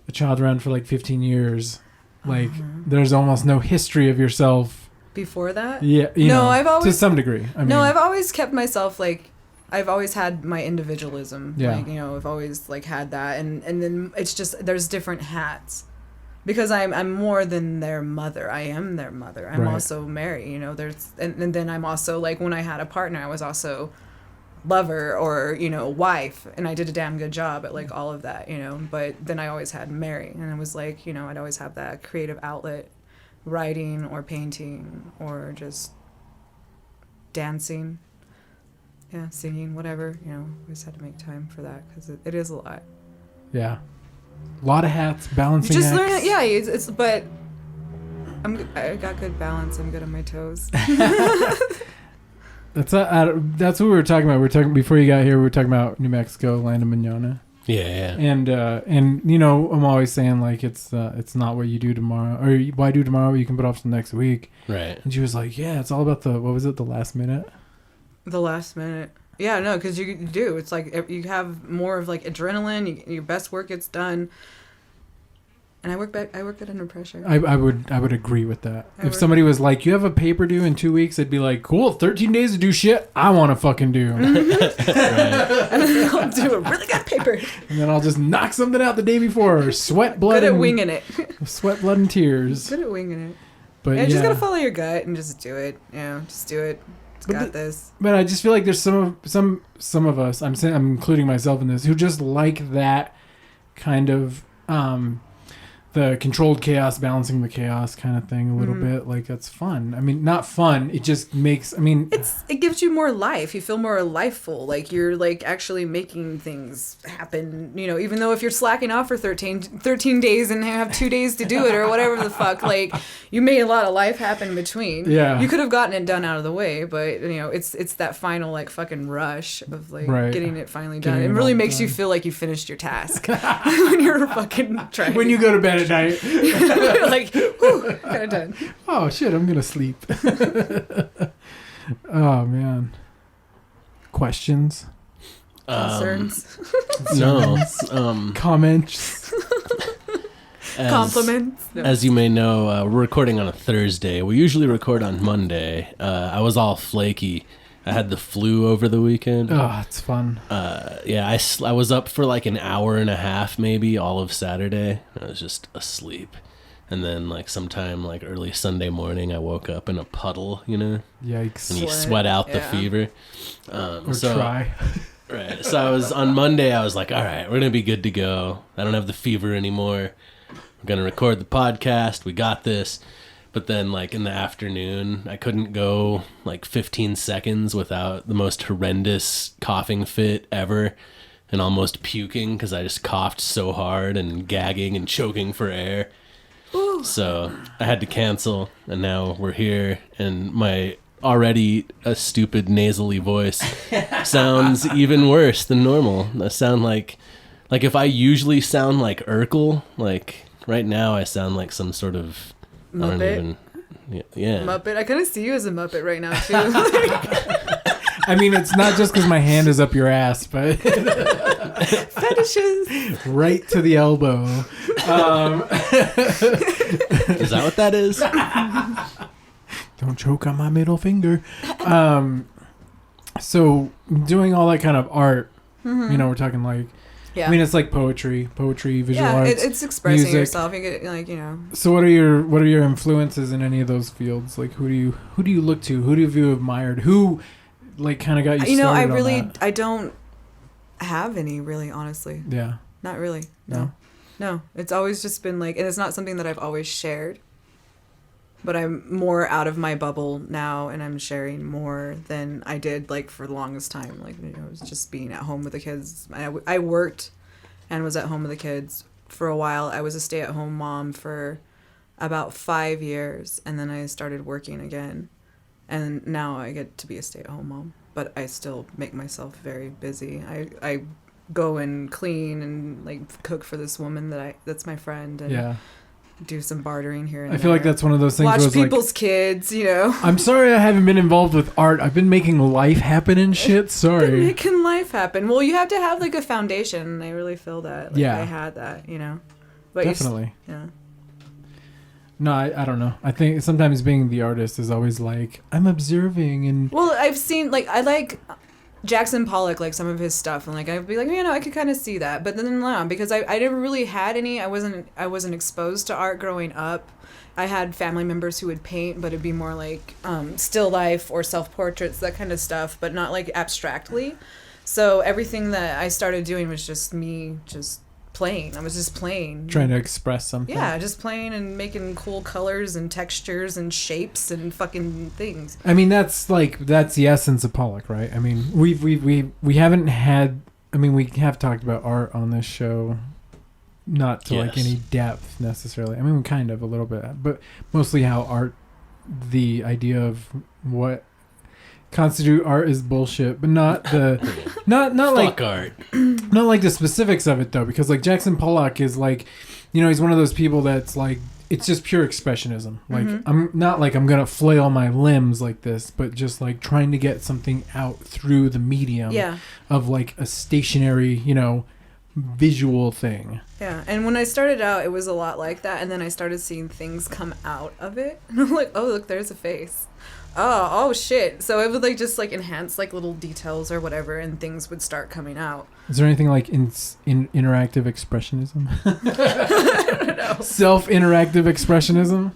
a child around for like 15 years, like there's almost no history of yourself Before that? Yeah, you know, I've always to some degree. I mean, I've always kept myself like I've always had my individualism. Yeah. Like, you know, I've always like had that, and then it's just there's different hats. Because I'm more than their mother. I am their mother. I'm Right. also Mary, you know, there's and then I'm also like when I had a partner I was also lover or, you know, wife, and I did a damn good job at like all of that, you know. But then I always had Mary, and it was like, you know, I'd always have that creative outlet, writing or painting or just dancing. Yeah, singing, whatever, you know, always had to make time for that because it is a lot. yeah, a lot of hats, balancing You just acts. learn it, yeah. It's but I got good balance. I'm good on my toes. That's what we were talking about. We were talking before you got here. We were talking about New Mexico, land of Manana, Yeah. and you know, I'm always saying like it's not what you do tomorrow or why do tomorrow what you can put off till next week. Right. And she was like, yeah, it's all about the last minute. The last minute. Yeah, no, because you do. It's like you have more of like adrenaline. Your best work gets done. And I work good under pressure. I would agree with that. I If work- somebody was like, you have a paper due in 2 weeks, I'd be like, cool, 13 days to do shit I want to fucking do. And then I'll do a really good paper. And then I'll just knock something out the day before, or sweat, blood, Good at and winging it. sweat, blood, and tears. Good at winging it. But Yeah, yeah, just gotta follow your gut and just do it. Yeah, just do it. It's But got this. But I just feel like there's some of us. I'm including myself in this, who just like that kind of the controlled chaos, balancing the chaos kind of thing a little bit. Like that's fun. I mean, not fun. It just makes. I mean, It gives you more life. You feel more lifeful. Like you're like actually making things happen. You know, even though if you're slacking off for 13 days and have 2 days to do it or whatever the fuck, like you made a lot of life happen in between. Yeah. You could have gotten it done out of the way, but you know, it's that final like fucking rush of like Right. getting it finally done. Getting It it really all makes you done. feel like you finished your task when you're fucking trying. when you go to bed at night, you're like, whew, got it done. oh shit, I'm gonna sleep. Oh man. Questions, Concerns, No. comments. compliments. No. As you may know, we're recording on a Thursday. We usually record on Monday. I was all flaky. I had the flu over the weekend. Oh, it's fun. Yeah, I was up for like an hour and a half, maybe all of Saturday. I was just asleep. And then like sometime like early Sunday morning, I woke up in a puddle, you know, Yikes. and you Sweat, sweat out the yeah. fever. Or so, try. Right. So I was on Monday. I was like, all right, we're gonna be good to go. I don't have the fever anymore. We're gonna record the podcast. We got this. But then, like in the afternoon, I couldn't go like 15 seconds without the most horrendous coughing fit ever, and almost puking because I just coughed so hard and gagging and choking for air. Ooh. So I had to cancel, and now we're here, and my already a stupid nasally voice sounds even worse than normal. I sound like if I usually sound like Urkel, like right now I sound like some sort of I don't Muppet? even yeah. Muppet. I kind of see you as a Muppet right now too. I mean, it's not just because my hand is up your ass, but Fetishes. right to the elbow. Is that what that is? Don't choke on my middle finger. So doing all that kind of art, you know, we're talking like, Yeah. I mean, it's like poetry, visual yeah, arts. it's expressing music. yourself. You get like, you know. So what are your influences in any of those fields? Like who do you look to? Who have you admired? Who like kind of got you You know, started on that? I don't have any really, honestly. Yeah. Not really. No. It's always just been like, and it's not something that I've always shared. But I'm more out of my bubble now, and I'm sharing more than I did like for the longest time. Like, you know, it was just being at home with the kids. I worked and was at home with the kids for a while. I was a stay-at-home mom for about 5 years, and then I started working again. And now I get to be a stay-at-home mom, but I still make myself very busy. I go and clean and like cook for this woman that's my friend and Yeah. do some bartering here and I feel like there. that's one of those things Watch where it's people's like, kids, you know. I'm sorry I haven't been involved with art. I've been making life happen and shit. Sorry. Making life happen. Well, you have to have like a foundation, and I really feel that. Like, Yeah. I had that, you know. But Definitely. Yeah. No, I don't know. I think sometimes being the artist is always like, I'm observing and Well, I've seen like I like Jackson Pollock, like some of his stuff, and like I'd be like, you know, I could kind of see that, but then no, because I never really had any. I wasn't exposed to art growing up. I had family members who would paint, but it'd be more like still life or self portraits, that kind of stuff, but not like abstractly. So everything that I started doing was just me, just playing. I was just playing. trying to express something. Yeah, just playing and making cool colors and textures and shapes and fucking things. I mean, that's the essence of Pollock, right? I mean, we haven't had. I mean, we have talked about art on this show, not to like Yes. any depth necessarily. I mean, kind of a little bit, but mostly how art, the idea of what constitute art is bullshit, but not the not like Fuck art. not like the specifics of it though, because like Jackson Pollock is like, you know, he's one of those people that's like, it's just pure expressionism. Like I'm not like I'm gonna flail my limbs like this, but just like trying to get something out through the medium Yeah. of like a stationary, you know, visual thing. Yeah, and when I started out, it was a lot like that, and then I started seeing things come out of it, and I'm like, oh, look, there's a face. Oh shit. So it would like just like enhance like little details or whatever, and things would start coming out. Is there anything like in interactive expressionism? Self-interactive expressionism?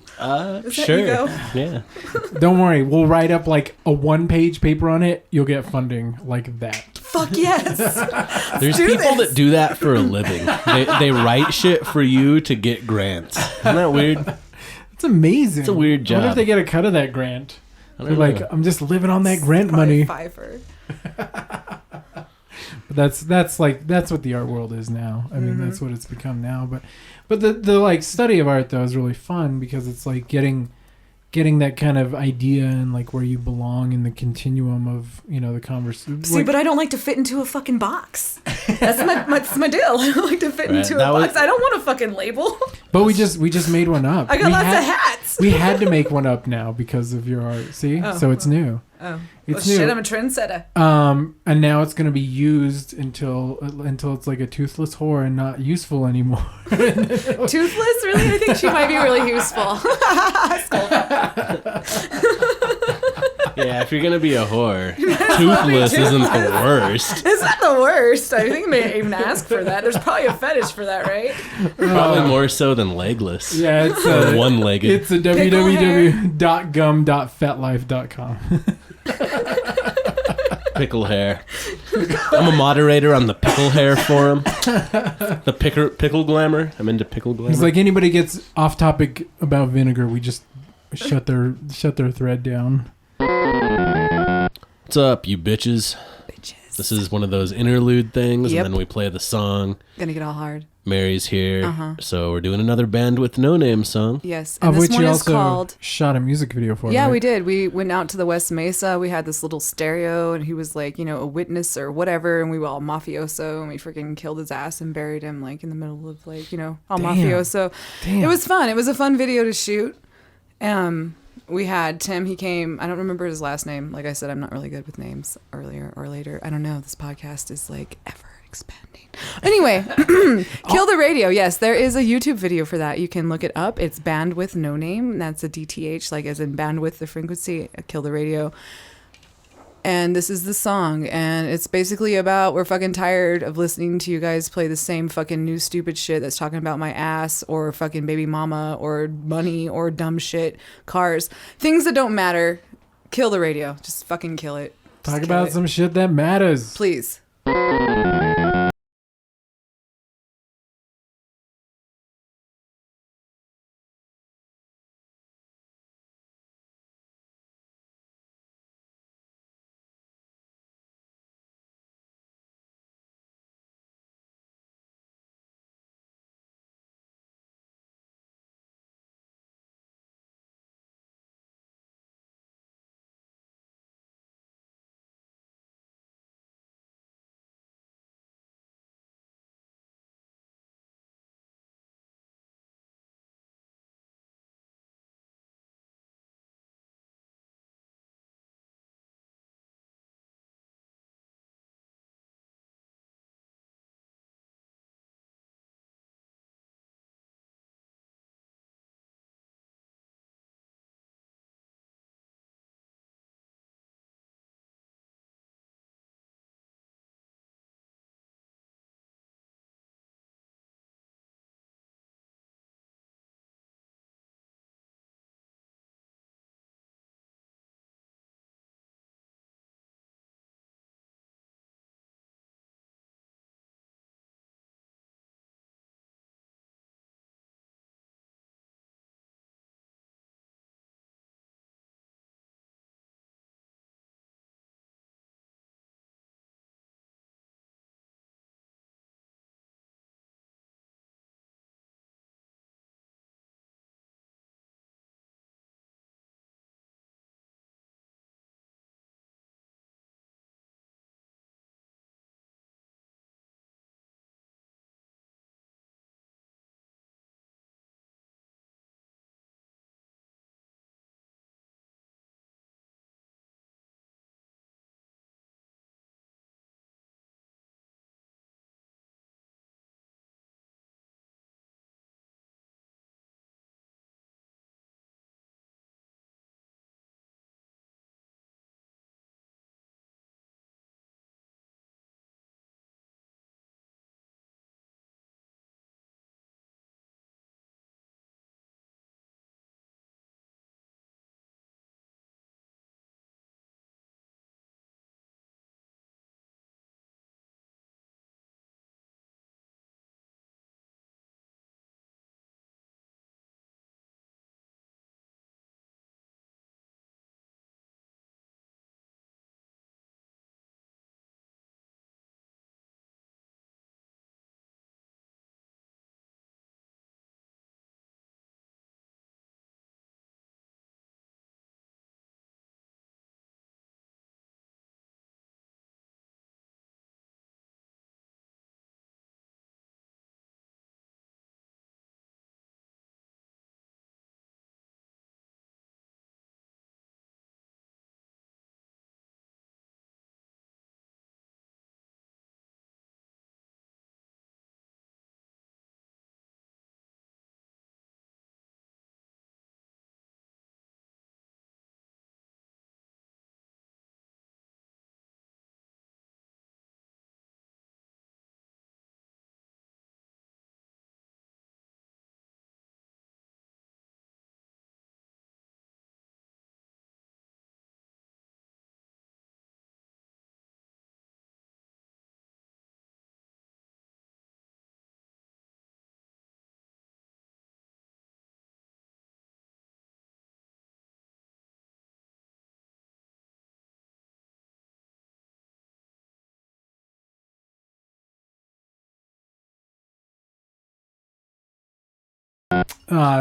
Is that Sure. ego? Yeah. Don't worry, we'll write up like a one-page paper on it. You'll get funding like that. Fuck yes. There's do people this. that do that for a living. They write shit for you to get grants. Isn't that weird? It's amazing. It's a weird I wonder job. if they get a cut of that grant. I They're don't like, know. I'm just living on that grant Probably money. Pfeiffer. But that's what the art world is now. I mean, that's what it's become now. But the like study of art though is really fun because it's like getting that kind of idea and like where you belong in the continuum of, you know, the conversation. See, but I don't like to fit into a fucking box. That's my deal. I don't like to fit Right, into a that was- box. I don't want a fucking label. But we just made one up. I got We lots had- of hats. We had to make one up now because of your art. See, Oh, so it's new. Oh, It's well, shit! new. I'm a trendsetter. And now it's gonna be used until it's like a toothless whore and not useful anymore. Toothless? Really? I think she might be really useful. Yeah, if you're gonna be a whore, toothless isn't the worst. It's not the worst. I think they even ask for that. There's probably a fetish for that, right? Probably more so than legless. Yeah, it's Or one-legged. It's a www.gum.fetlife.com. Pickle hair. I'm a moderator on the pickle hair forum. The pickle glamour. I'm into pickle glamour. It's like anybody gets off topic about vinegar, we just shut their thread down. What's up, you bitches? This is one of those interlude things, Yep. and then we play the song. Gonna get all hard. Mary's here, Uh-huh. so we're doing another Band with No Name song. Yes. And Of this which one you is also called... shot a music video for. Yeah, right? we did. We went out to the West Mesa. We had this little stereo, and he was like, you know, a witness or whatever, and we were all mafioso, and we freaking killed his ass and buried him, like, in the middle of, like, you know, all Damn. mafioso. Damn. It was fun. It was a fun video to shoot. We had Tim. He came. I don't remember his last name. Like I said, I'm not really good with names earlier or later. I don't know. This podcast is, like, ever expanding. Anyway, Kill the Radio. Yes, there is a YouTube video for that. You can look it up. It's Band with No Name. That's a DTH, like as in bandwidth, the frequency, Kill the Radio. And this is the song. And it's basically about we're fucking tired of listening to you guys play the same fucking new stupid shit that's talking about my ass or fucking baby mama or money or dumb shit, cars, things that don't matter. Kill the radio. Just fucking kill it. Just Talk kill about it. some shit that matters. Please.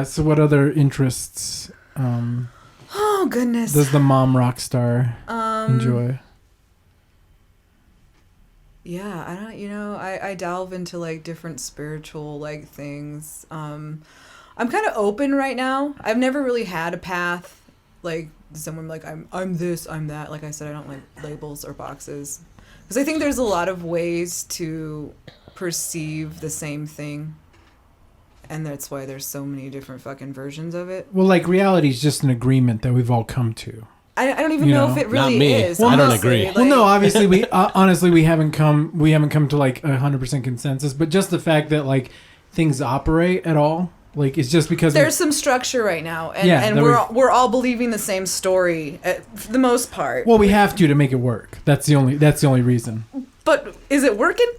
So what other interests Oh goodness. does the mom rock star enjoy? Yeah, I don't. I delve into like different spiritual like things. I'm kind of open right now. I've never really had a path like someone like I'm this, I'm that. Like I said, I don't like labels or boxes because I think there's a lot of ways to perceive the same thing, and that's why there's so many different fucking versions of it. Well, like reality is just an agreement that we've all come to. I don't even know if it really Not me. is. Well, I don't honestly. agree. Like, Well, no, obviously we honestly we haven't come to like 100% consensus, but just the fact that like things operate at all, like it's just because there's some structure right now, and, Yeah, and that we're all believing the same story for the most part. well, we have to make it work. That's the only reason. But is it working?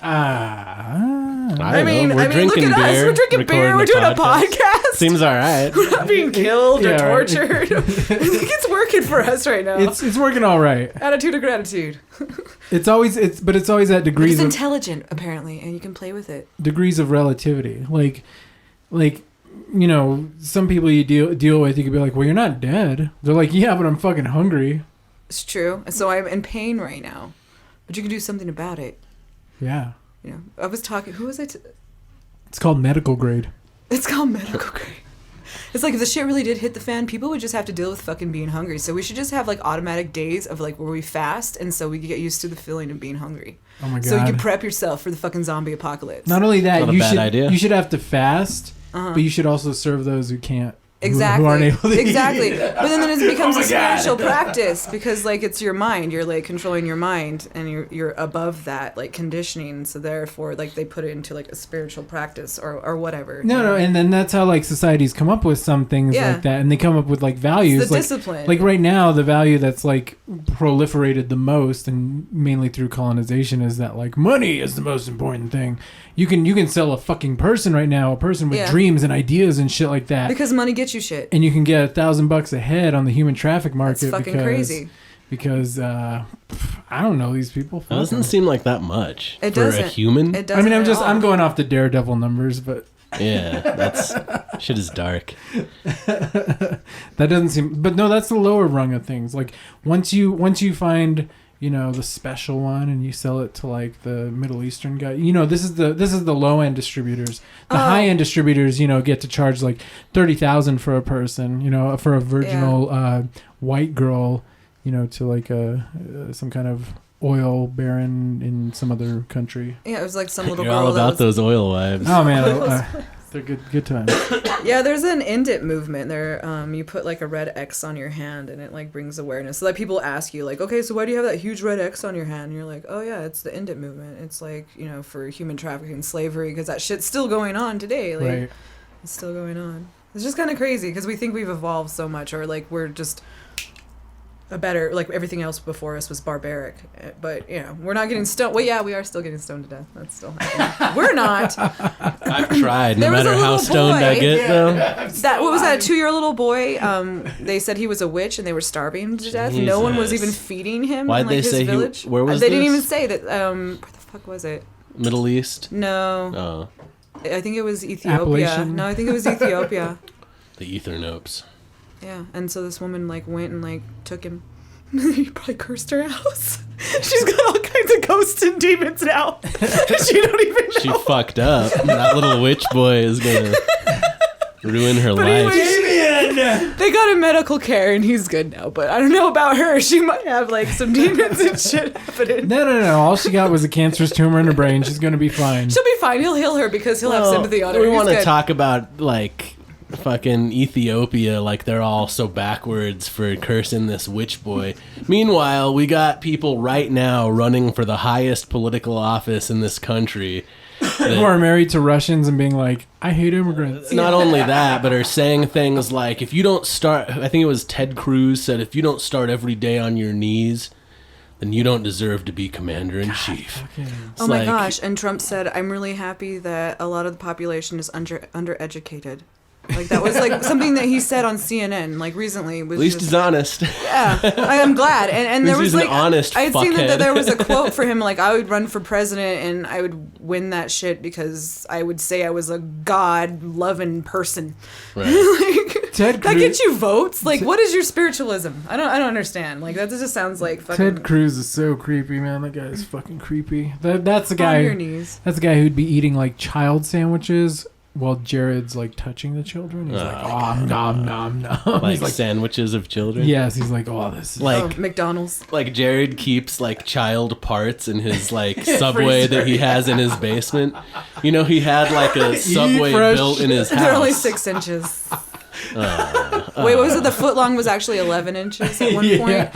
I mean, mean, we're look drinking at beer. us. We're drinking beer. We're doing a podcast. Seems all right. We're not being killed or Yeah, right. tortured. I think it's working for us right now. It's working all right. Attitude of gratitude. It's always at It's degrees of intelligent, apparently, and you can play with it. relativity. Like some people you deal with, you could be like, well, you're not dead. They're like, yeah, but I'm fucking hungry. It's true. So I'm in pain right now, but you can do something about it. Yeah, I was talking. Who was I? it's called medical grade. It's called medical grade. It's like if the shit really did hit the fan, people would just have to deal with fucking being hungry. So we should just have like automatic days of like where we fast, and so we get used to the feeling of being hungry. Oh my god! So you can prep yourself for the fucking zombie apocalypse. Not only that, Not a you bad should idea. you should have to fast, but you should also serve those who can't. Exactly. Who aren't able to exactly. eat. But then it becomes a spiritual practice because like it's your mind. You're like controlling your mind and you're above that like conditioning. So therefore like they put it into like a spiritual practice or whatever. No, and then that's how like societies come up with some things Yeah. like that, and they come up with like values. It's the like, discipline. Like right now, the value that's like proliferated the most, and mainly through colonization, is that like money is the most important thing. You can sell a fucking person right now, a person with Yeah. dreams and ideas and shit like that, Because money gets you shit. and you can get $1,000 a head on the human traffic market. That's fucking crazy. Because I don't know these people. That doesn't seem like that much It for doesn't. a human. It doesn't. I mean, at all. I'm going off the Daredevil numbers, but Yeah, that's shit is dark. that doesn't seem. But no, that's the lower rung of things. Like once you find the special one and you sell it to like the Middle Eastern guy. This is the low end distributors. The high end distributors, get to charge like $30,000 for a person. For a virginal white girl. To like some kind of oil baron in some other country. Yeah, it was like some little You're girl all that about was, those oil wives. Oh man, they're good times. Yeah, there's an Indit movement there. You put like a red X on your hand and it like brings awareness. So like people ask you like, okay, so why do you have that huge red X on your hand? And you're like, oh yeah, it's the Indit movement. It's like, for human trafficking and slavery because that shit's still going on today. Like, Right. It's still going on. It's just kind of crazy because we think we've evolved so much or like we're just a better, like everything else before us was barbaric. But, we're not getting stoned. Well, yeah, we are still getting stoned to death. That's still happening. We're not. I've tried, no There was matter a how little stoned I boy. get, though. What was that 2-year little boy? They said he was a witch and they were starving to death. No one was Jesus. even feeding him Why'd in like they his say village. where was They didn't this? even say that. Where the fuck was it? Middle East. No, Oh, I think it was Ethiopia. Appalachian? No, I think it was Ethiopia. the Ethernopes. Yeah, and so this woman like went and like took him. He probably cursed her house. She's got all kinds of ghosts and demons now. She don't even know. She fucked up. That little witch boy is gonna ruin her But life. anyway, they got him medical care and he's good now. But I don't know about her. She might have like some demons and shit happening. No. All she got was a cancerous tumor in her brain. She's gonna be fine. She'll be fine. He'll heal her because he'll have sympathy on her. We He's want to good. talk about like fucking Ethiopia, like they're all so backwards for cursing this witch boy. Meanwhile, we got people right now running for the highest political office in this country. Who are married to Russians and being like, I hate immigrants. Not only that, but are saying things like, if you don't start, I think it was Ted Cruz said, if you don't start every day on your knees, then you don't deserve to be commander-in-chief. Oh my gosh. And Trump said, I'm really happy that a lot of the population is undereducated. Like that was like something that he said on CNN like recently. Was At least just, he's honest. yeah, I am glad. And there At least was he's like an honest I had seen that fuckhead. there was a quote for him like I would run for president and I would win that shit because I would say I was a God loving person. Right. Like, Ted that Cruz- gets you votes. Like what is your spiritualism? I don't understand. Like that just sounds like fucking Ted Cruz is so creepy, man. That guy is fucking creepy. That's the on guy. your knees. That's the guy who'd be eating like child sandwiches while Jared's like touching the children. He's like, oh, nom nom nom. Like, He's like, sandwiches of children. yes. He's like, oh, this is Like McDonald's. like Jared keeps like child parts in his like subway that he has in his basement. You know, he had like a subway fresh. built in his house. They're only 6 inches. Wait, what was it? The foot long was actually 11 inches at one point.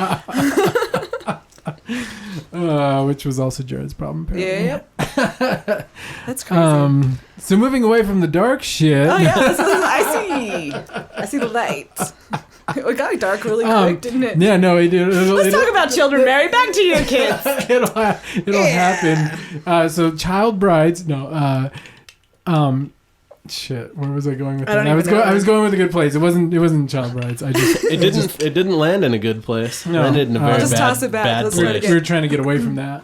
Which was also Jared's problem. Apparently. Yeah. That's crazy. So moving away from the dark shit. Oh yeah, I see the light. It got dark really quick, didn't it? Yeah, no, it did. Let's talk about children, Mary. Back to you, kids. It'll happen. So child brides. No. Shit. Where was I going with I that? don't even know. I was going with a good place. It wasn't child brides. I just It didn't land in a good place. No. It landed in a very Just bad, toss it back. bad Let's try it place. again. we were trying to get away from that.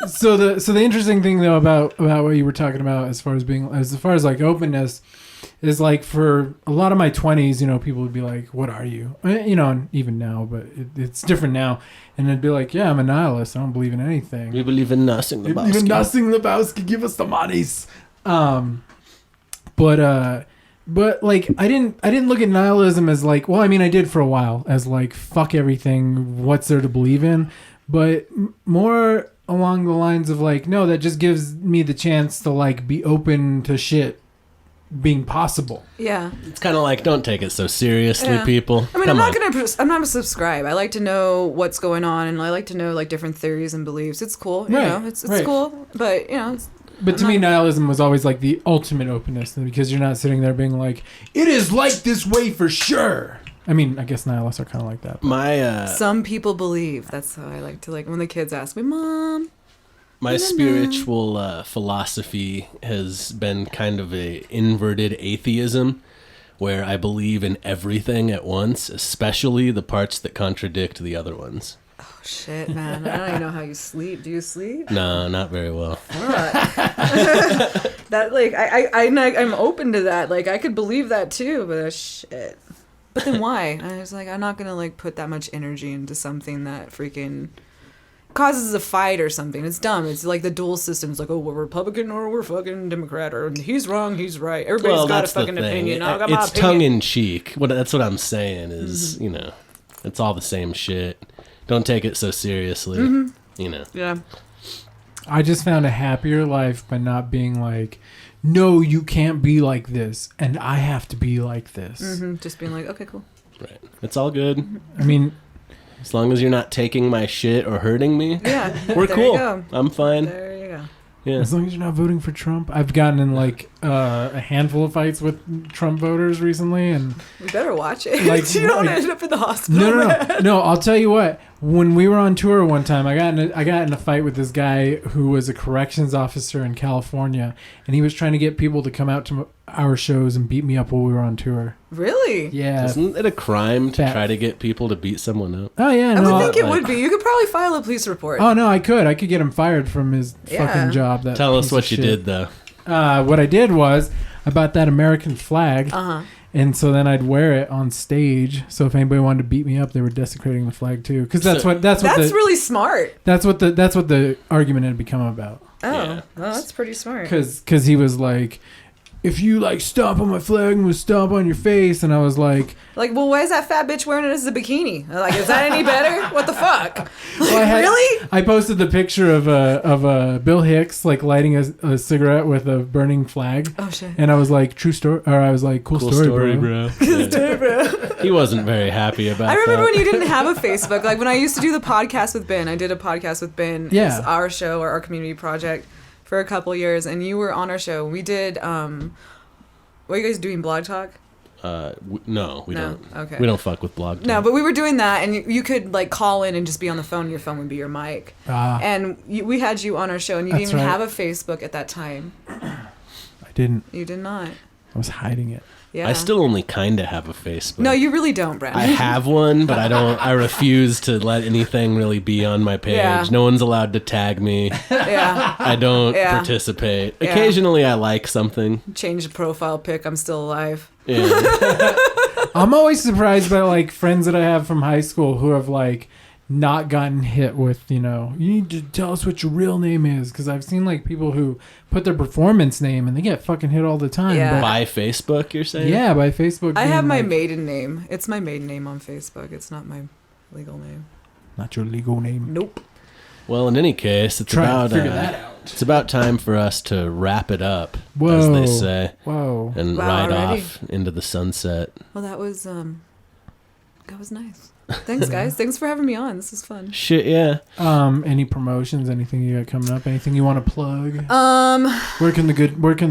So the interesting thing though about what you were talking about as far as like openness is like for a lot of my 20s, you know, people would be like, what are you? You know, and even now, but it's different now. And it'd be like, yeah, I'm a nihilist. I don't believe in anything. We believe in nothing. Even nothing Lebowski, give us the monies. But like I didn't look at nihilism as like, well, I mean I did for a while as like fuck everything, what's there to believe in, but more along the lines of like, no, that just gives me the chance to like be open to shit being possible. Yeah. It's kind of like, don't take it so seriously, Yeah. people. I mean, Come I'm on. not gonna subscribe. I like to know what's going on, and I like to know like different theories and beliefs. It's cool, you Right, know. It's right. cool, but you know, But to me, nihilism was always like the ultimate openness because you're not sitting there being like, it is like this way for sure. I mean, I guess nihilists are kind of like that. My some people believe. That's how I like to like when the kids ask me, Mom. my spiritual philosophy has been kind of a inverted atheism, where I believe in everything at once, especially the parts that contradict the other ones. Oh shit, man! I don't even know how you sleep. Do you sleep? No, not very well. That like I'm open to that. Like I could believe that too, but shit. But then why? I was like, I'm not gonna like put that much energy into something that freaking causes a fight or something. It's dumb. It's like the dual systems. Like, oh, we're Republican or we're fucking Democrat, or he's wrong, he's right. Everybody's Well, got a that's the fucking thing. opinion. I got my It's opinion. tongue in cheek. That's what I'm saying is, you know, it's all the same shit. Don't take it so seriously. You know. Yeah. I just found a happier life by not being like, no, you can't be like this, and I have to be like this. Just being like, okay, cool. Right. It's all good. I mean, As long as you're not taking my shit or hurting me, Yeah. we're there cool. You go. I'm fine. There you go. Yeah. as long as you're not voting for Trump. I've gotten in like a handful of fights with Trump voters recently, and You better watch it. Like, you don't like- end up in the hospital. no. I'll tell you what. When we were on tour one time, I got in a fight with this guy who was a corrections officer in California, and he was trying to get people to come out to our shows and beat me up while we were on tour. Really? Yeah. Isn't it a crime to That- try to get people to beat someone up? Oh yeah. I No. would think it like- would be. You could probably file a police report. Oh no, I could get him fired from his Yeah. fucking job. That Tell us piece of what you shit. did, though. What I did was I bought that American flag, and so then I'd wear it on stage. So if anybody wanted to beat me up, they were desecrating the flag too. Because that's So- what That's really smart. that's what the argument had become about. Oh, Yeah. well, that's pretty smart. Because he was like, if you like stomp on my flag, I'm gonna stomp on your face, and I was like, Like, well, why is that fat bitch wearing it as a bikini? Like, is that any better? What the fuck? well, I had- Really? I posted the picture of Bill Hicks like lighting a cigarette with a burning flag. Oh shit. And I was like, true story, or I was like, cool story, bro. Yeah. He wasn't very happy about I remember that. when you didn't have a Facebook. Like when I used to do the podcast with Ben, I did a podcast with Ben. Yeah. It's our show or our community project for a couple years, and you were on our show. We did. What are you guys doing? Blog Talk? No, we No? don't. Okay. We don't fuck with blog talk. No, but we were doing that, and you could like call in and just be on the phone. And your phone would be your mic. Ah. And we had you on our show, and you didn't That's even right. have a Facebook at that time. I didn't. You did not. I was hiding it. Yeah. I still only kind of have a Facebook. No, you really don't, Brandon. I have one, but I refuse to let anything really be on my page. Yeah. No one's allowed to tag me. Yeah. I don't Yeah. participate. Yeah. Occasionally I like something. Change the profile pic. I'm still alive. Yeah. I'm always surprised by like friends that I have from high school who have like not gotten hit with, you need to tell us what your real name is, because I've seen like people who put their performance name and they get fucking hit all the time. Yeah. By Facebook, you're saying? Yeah, by Facebook. I being, have my like, maiden name. It's my maiden name on Facebook. It's not my legal name. not your legal name. Nope. Well, in any case, it's Try about to figure that out. it's about time for us to wrap it up, Whoa. as they say, Whoa. and Wow, ride already? off into the sunset. Well, that was nice. Thanks, guys. Thanks for having me on. This is fun. Shit, yeah. Any promotions? Anything you got coming up? Anything you want to plug? Where can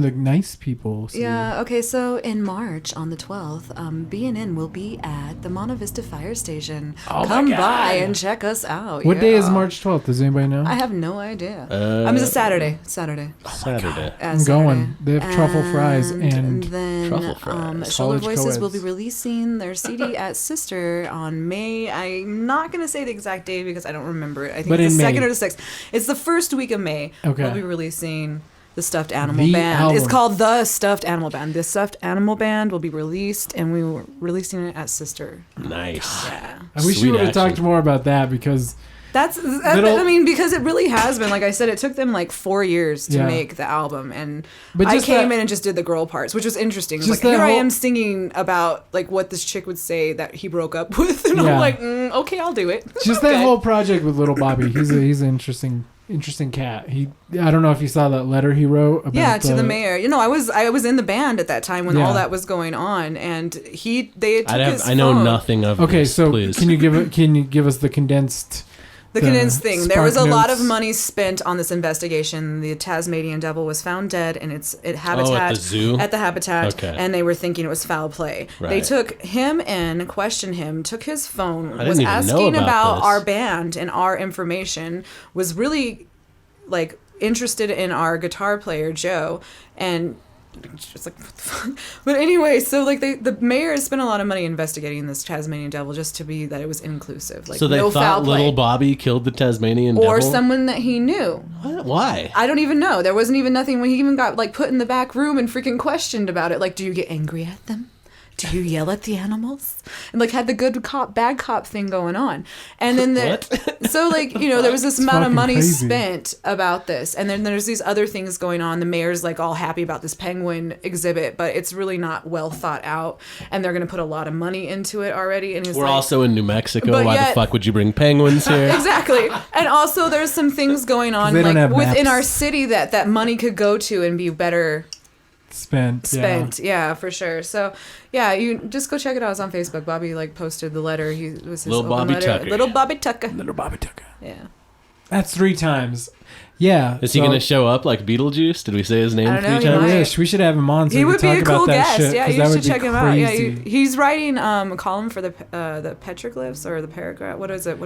the nice people see you? Yeah, okay, so in March on the 12th, BNN will be at the Monte Vista Fire Station. Oh my Come God. by and check us out. What day is yeah. March 12th? Does anybody know? I have no idea. Uh, It's a Saturday. Saturday. I'm going. They have truffle fries and then Truffle fries. Shoulder College Voices will be co-eds. releasing their CD at Sister on May. I'm not going to say the exact day because I don't remember it. I think But it's the in 2nd May. or the 6th. It's the first week of May. Okay. We'll be releasing the Stuffed Animal The Band. album. It's called The Stuffed Animal Band. The Stuffed Animal Band will be released, and we were releasing it at Sister. Nice. Yeah. I wish Sweet you would have action. talked more about that, because I mean, because it really has been. Like I said, it took them like 4 years to Yeah. make the album, and But I just came that- in and just did the girl parts, which was interesting. It was Just like, that here I whole- am singing about like what this chick would say that he broke up with, and Yeah. I'm like, okay, I'll do it. just Okay. that whole project with Little Bobby. He's an interesting cat. I don't know if you saw that letter he wrote about Yeah, to the mayor. I was in the band at that time when Yeah. all that was going on, and they took his I know phone. nothing of Okay, this, so please. can you give us the condensed? The condensed thing. There was a Spark lot of Notes. money spent on this investigation. The Tasmanian devil was found dead in its habitat. at the zoo? At the habitat, Okay. and they were thinking it was foul play. They Right. took him in, questioned him, took his phone, I was didn't even know asking about this. our band and our information, was really like interested in our guitar player Joe, and just like, what the fuck? But anyway, so like the mayor has spent a lot of money investigating this Tasmanian devil just to be that it was inclusive. Like, so they no foul thought play. little Bobby killed the Tasmanian Or devil? someone that he knew. What? Why? I don't even know. There wasn't even nothing when he even got like put in the back room and freaking questioned about it. Like, do you get angry at them? Do you yell at the animals? And like had the good cop, bad cop thing going on. And then so like, there was this amount of fucking money crazy. spent about this. And then there's these other things going on. The mayor's like all happy about this penguin exhibit, but it's really not well thought out. And they're going to put a lot of money into it already. And he's We're like, also in New Mexico. But Why yet- the fuck would you bring penguins here? Exactly. And also there's some things going on they don't like have within maps. our city that money could go to and be better spent. yeah, for sure. So yeah, you just go check it out. It's on Facebook. Bobby like posted the letter. He was his Little open Bobby letter. Tucker. Little Bobby Tucker. Little Bobby Tucker. Yeah. That's 3 times. Yeah. Is he going to show up like Beetlejuice? Did we say his name I don't 3 know, he times? I might. wish we should have him on so He we would could be talk a cool about that guest. shit. Yeah, 'cause you that should would be check him out. Yeah, crazy. he's writing a column for the petroglyphs or the paragraph. What is it?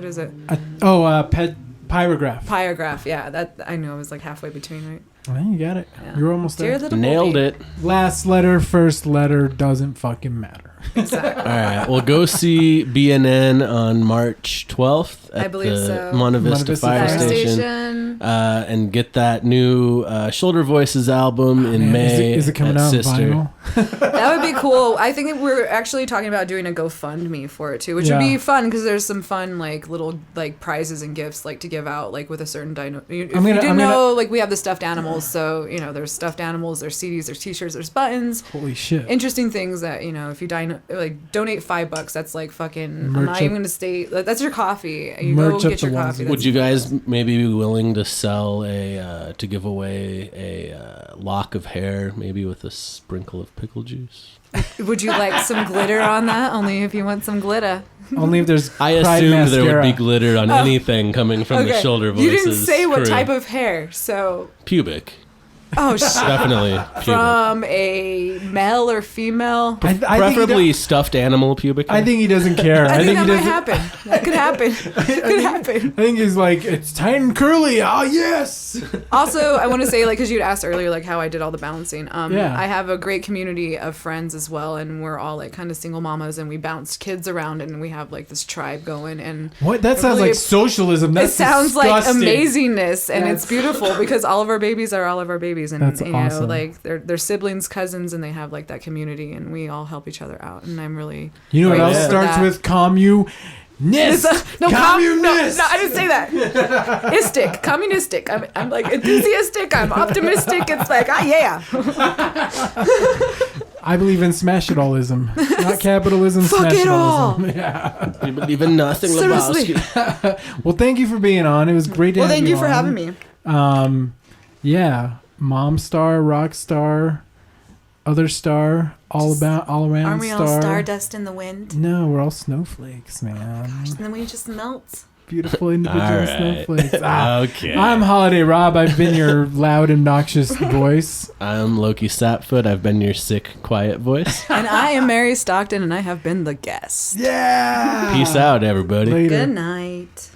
Pyrograph. Pyrograph. Yeah, that I knew. I was like halfway between, right? Well, you got it. Yeah. You're almost Dear there. little Nailed Bobby. it. Last letter, first letter doesn't fucking matter. Exactly. All right. Well, go see BNN on March 12th at I believe the so. Monte Vista Monte Vista Fire Fire Station. Station. And get that new Shoulder Voices album in Man, May. is it coming at out in Sister. vinyl? That would be cool. I think that we're actually talking about doing a GoFundMe for it too, which would Yeah. be fun because there's some fun like little like prizes and gifts like to give out like with a certain dino. If I'm you gonna- didn't know, like we have the stuffed animals, so there's stuffed animals, there's CDs, there's T-shirts, there's buttons. Holy shit. Interesting things that if you donate $5, that's like fucking. I'm Merch not up- even gonna say that's your coffee. You Merch go up get the your ones coffee. that- Would you guys maybe be willing to sell to give away a lock of hair, maybe with a sprinkle of pickle juice? Would you like some glitter on that? Only if you want some glitter. Only if there's I Pride assumed there would mascara. be glitter on anything coming from the Shoulder Voices You didn't say what crew. type of hair, so Pubic. Oh, shit. Definitely pubic. From a male or female. I think he Preferably do- stuffed animal pubic. I think he doesn't care. I think he that might doesn't. happen. That could happen. Could happen. I think he's like, it's tight and curly. Oh yes. Also, I want to say, like, because you'd asked earlier, like, how I did all the balancing. Yeah. I have a great community of friends as well, and we're all, like, kind of single mamas, and we bounce kids around, and we have, like, this tribe going, and What? That it sounds really- like socialism. That's it sounds like disgusting. amazingness, and That's- it's beautiful because all of our babies are all of our babies, and That's you know, awesome. like they're siblings, cousins, and they have like that community, and we all help each other out, and I'm really You know what grateful else for starts that. with communist? No, Communist. no, I didn't say that. Istic, communistic. I'm like enthusiastic. I'm optimistic. It's like, yeah. I believe in smash-it-allism, not capitalism. Fuck it all. Smash-it-allism. Yeah. You believe in nothing, Seriously. Lebowski. Well, thank you for being on. It was great to Well, have thank you for on. having me. Yeah, mom star, rock star, other star, all around Aren't we all star. stardust in the wind? No, we're all snowflakes, man. And then we just melt. Beautiful individual All right. snowflakes. Okay. I'm Holiday Rob. I've been your loud, obnoxious voice. I'm Loki Sapfoot. I've been your sick, quiet voice. And I am Mary Stockton, and I have been the guest. Yeah. Peace out, everybody. Later. Good night.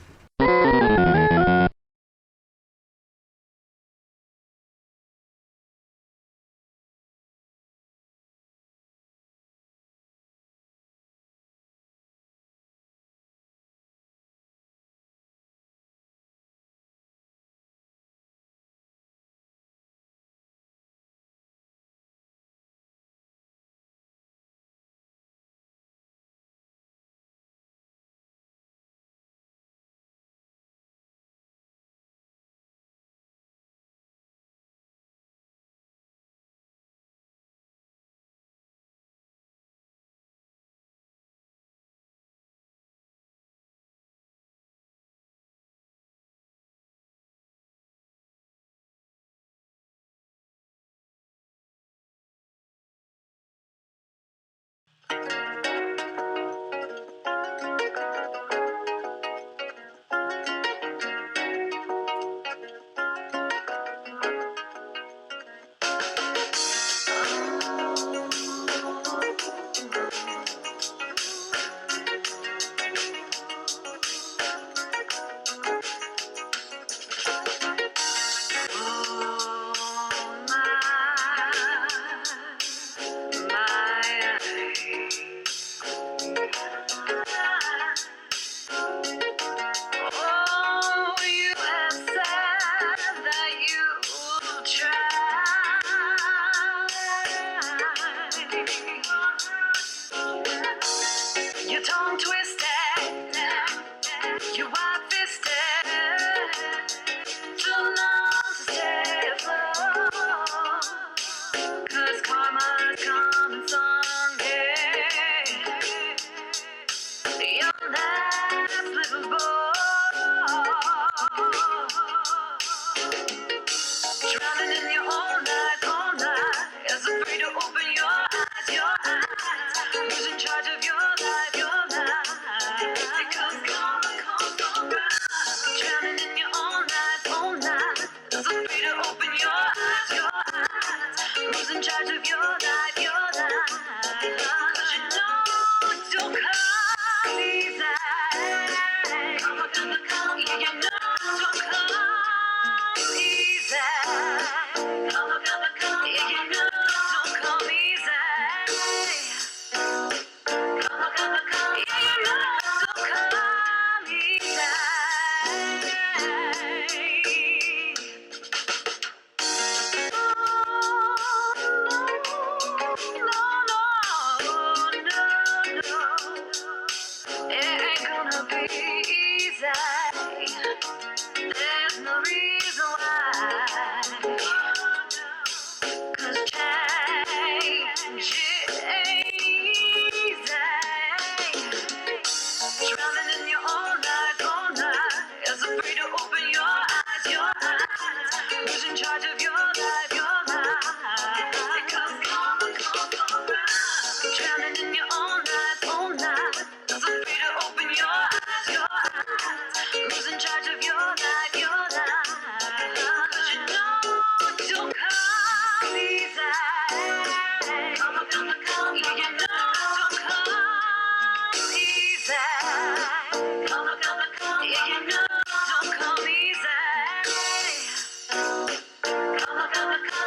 Your tongue twisted, you wide fisted, too long to stay afloat. 'Cause karma's coming someday. Your last little boy, drowning in your own life, is afraid to open your eyes. Who's in charge of your life, because karma comes around. Drowning in your own life, is afraid to open your eyes. Who's in charge of your life, 'cause you know it don't come easy. Karma gonna come, yeah, you know it don't come easy. Karma gonna come, yeah, you know it don't come easy. Karma gonna come, yeah, you know it don't come easy. It ain't gonna be easy. There's no reason why. 'Cause change it ain't easy. Drowning in your own life, is afraid to open your eyes. Who's in charge of your life, because karma comes around. Drowning in your own life, is afraid to open your eyes. Who's in charge of your life, 'cause you know it don't come of a car.